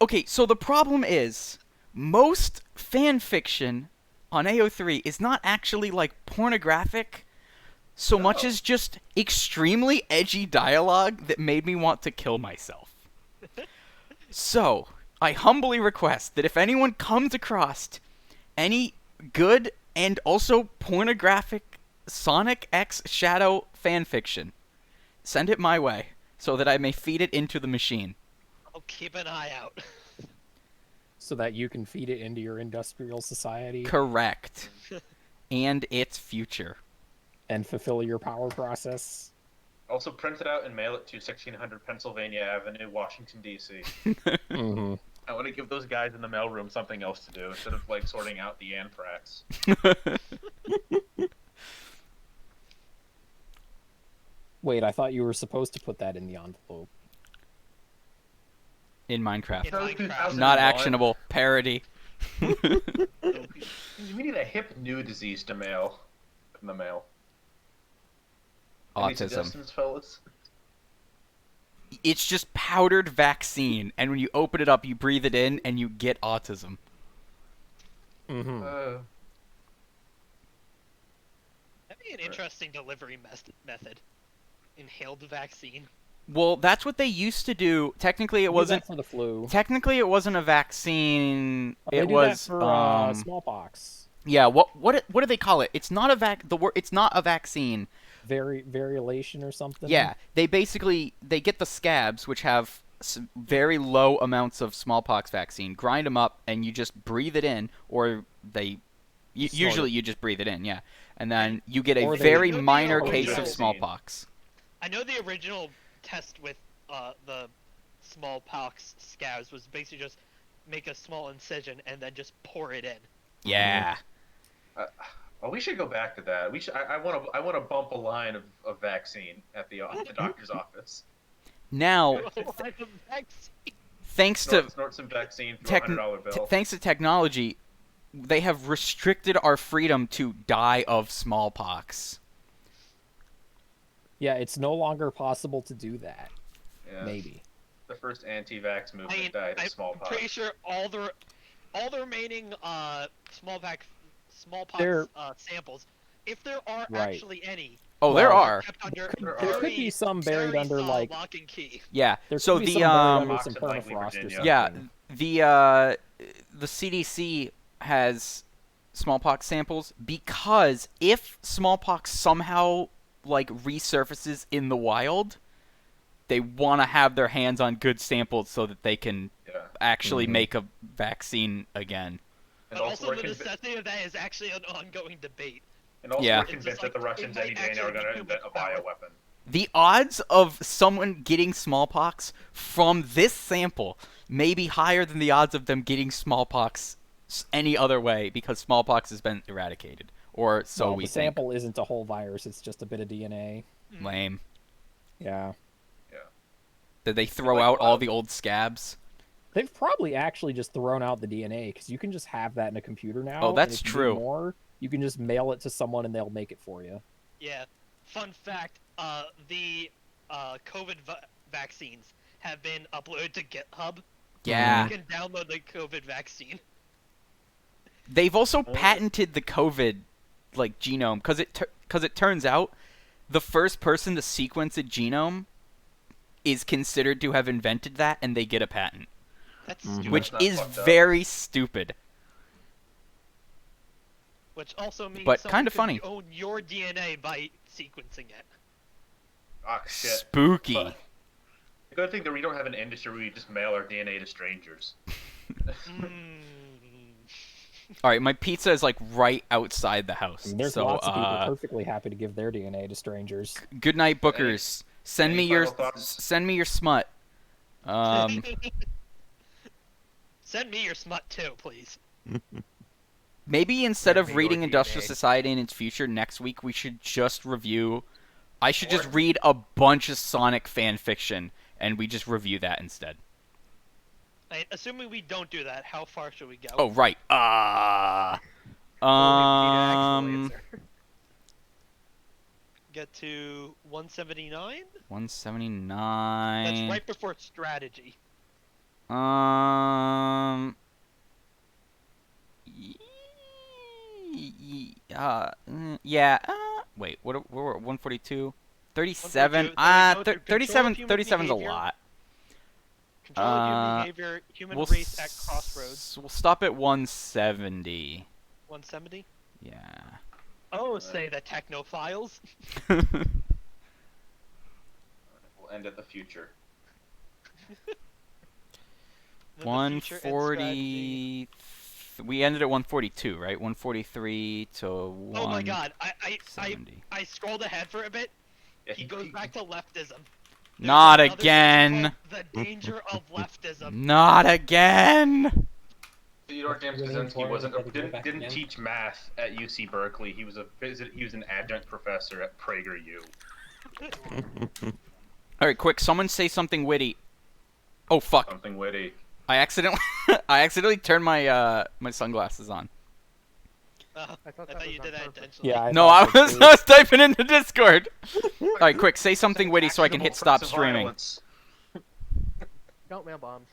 Okay, so the problem is most fan fiction on AO3 is not actually like pornographic so much No. as just extremely edgy dialogue that made me want to kill myself. So, I humbly request that if anyone comes across any good and also pornographic Sonic X Shadow fanfiction, send it my way so that I may feed it into the machine. I'll keep an eye out. So that you can feed it into your industrial society Correct. And its future. and fulfill your power process. Also, print it out and mail it to 1600 Pennsylvania Avenue, Washington, D.C. Mm-hmm. I want to give those guys in the mailroom something else to do instead of like sorting out the anthrax. Wait, I thought you were supposed to put that in the envelope. In Minecraft. In Minecraft. Not actionable. Parody. We need a hip new disease to mail in the mail. Any Autism. suggestions, fellas? It's just powdered vaccine, and when you open it up, you breathe it in, and you get autism. Mm-hmm. That'd be an interesting delivery method. Inhaled vaccine. Well, that's what they used to do. Technically, it wasn't. for the flu. Technically, it wasn't a vaccine. They It do was. that for smallpox. Yeah. What do they call it? It's not a It's not a vaccine. Variolation or something. Yeah. They get the scabs, which have very low amounts of smallpox vaccine. Grind them up, and you just breathe it in, or Snort usually it. you just breathe it in. Yeah. And then you get a Or they- very You know the minor original- case of vaccine. smallpox. I know the original test with the smallpox scabs was basically just make a small incision and then just pour it in. Yeah. Oh, we should go back to that. I want to bump a line of vaccine at the doctor's office. Now, Like a vaccine. thanks to Snort some vaccine for Tech- a $100 bill. thanks to technology, they have restricted our freedom to die of smallpox. Yeah, it's no longer possible to do that. Yeah. Maybe. The first anti-vax movement I mean, died of I'm smallpox. pretty sure all the remaining smallpox There- samples, if there are Right. actually any, Oh, there Well, are. kept under There There could be some buried very under solid like lock and key. Yeah. there So could be the some buried under Box some in Langley, permafrost or Virginia. something. yeah, the CDC has smallpox samples because if smallpox somehow like resurfaces in the wild, they want to have their hands on good samples so that they can Yeah. actually Mhm. make a vaccine again. And But also we're the convi- necessity of that is actually an ongoing debate. and also Yeah. we're It's convinced just that the like, Russians it any might day now are actually going to be invent a too much power. bioweapon. The odds of someone getting smallpox from this sample may be higher than the odds of them getting smallpox any other way because smallpox has been eradicated. Or so Well, we the think. sample isn't a whole virus; it's just a bit of DNA. Lame. Yeah, Did they throw like out all wild- the old scabs? they've probably actually just thrown out the DNA because you can just have that in a computer now. Oh, and that's if you do true. More, you can just mail it to someone and they'll make it for you. Yeah. Fun fact: the COVID vaccines have been uploaded to GitHub. Yeah. You can download the COVID vaccine. They've also patented the COVID like genome because it turns out the first person to sequence a genome is considered to have invented that, and they get a patent, That's Mhm. stupid. which That's is fucked up. very stupid. Which also means But someone kinda could funny. own your DNA by sequencing it. Ah, shit. Spooky. Fuck. The good thing that we don't have an industry where we just mail our DNA to strangers. Mm. All right, my pizza is like right outside the house. I mean, there's so, lots of people perfectly happy to give their DNA to strangers. good night, bookers. Send any me your final thoughts? send me your smut. Send me your smut too, please. Maybe instead Send of me reading your Industrial DNA. Society in its future next week, we should just review. I should just Or- read a bunch of Sonic fan fiction, and we just review that instead. Assuming we don't do that, how far should we go? Oh right. Get to 179? 179. That's right before strategy. Um. Yeah. Wait. What? We're at 142. 37. 142, Ah, so control of 37. human 37's a behavior. lot. Control of human Uh, behavior, human We'll race at crossroads. We'll stop at 170. 170? Yeah. Oh, say the technophiles. We'll end at the future. Then the future and strategy. 140. We ended at 142, right? 143 to Oh my god, I 170. scrolled ahead for a bit. Yeah, He goes back to leftism. There's Not another section again. called The danger of leftism. Not again. Theodore James Really Kaczynski important wasn't that he go didn't, back didn't again. teach math at UC Berkeley. He was an adjunct professor at PragerU. All right, quick. Someone say something witty. Oh fuck! Something witty. I accidentally turned my my sunglasses on. I I thought, thought you was did on that purpose. intentionally. Yeah, No, I thought so was too. I was typing in the Discord. All right, quick. Say something witty so I can hit Actionable stop threats of streaming. violence. Don't mail bombs.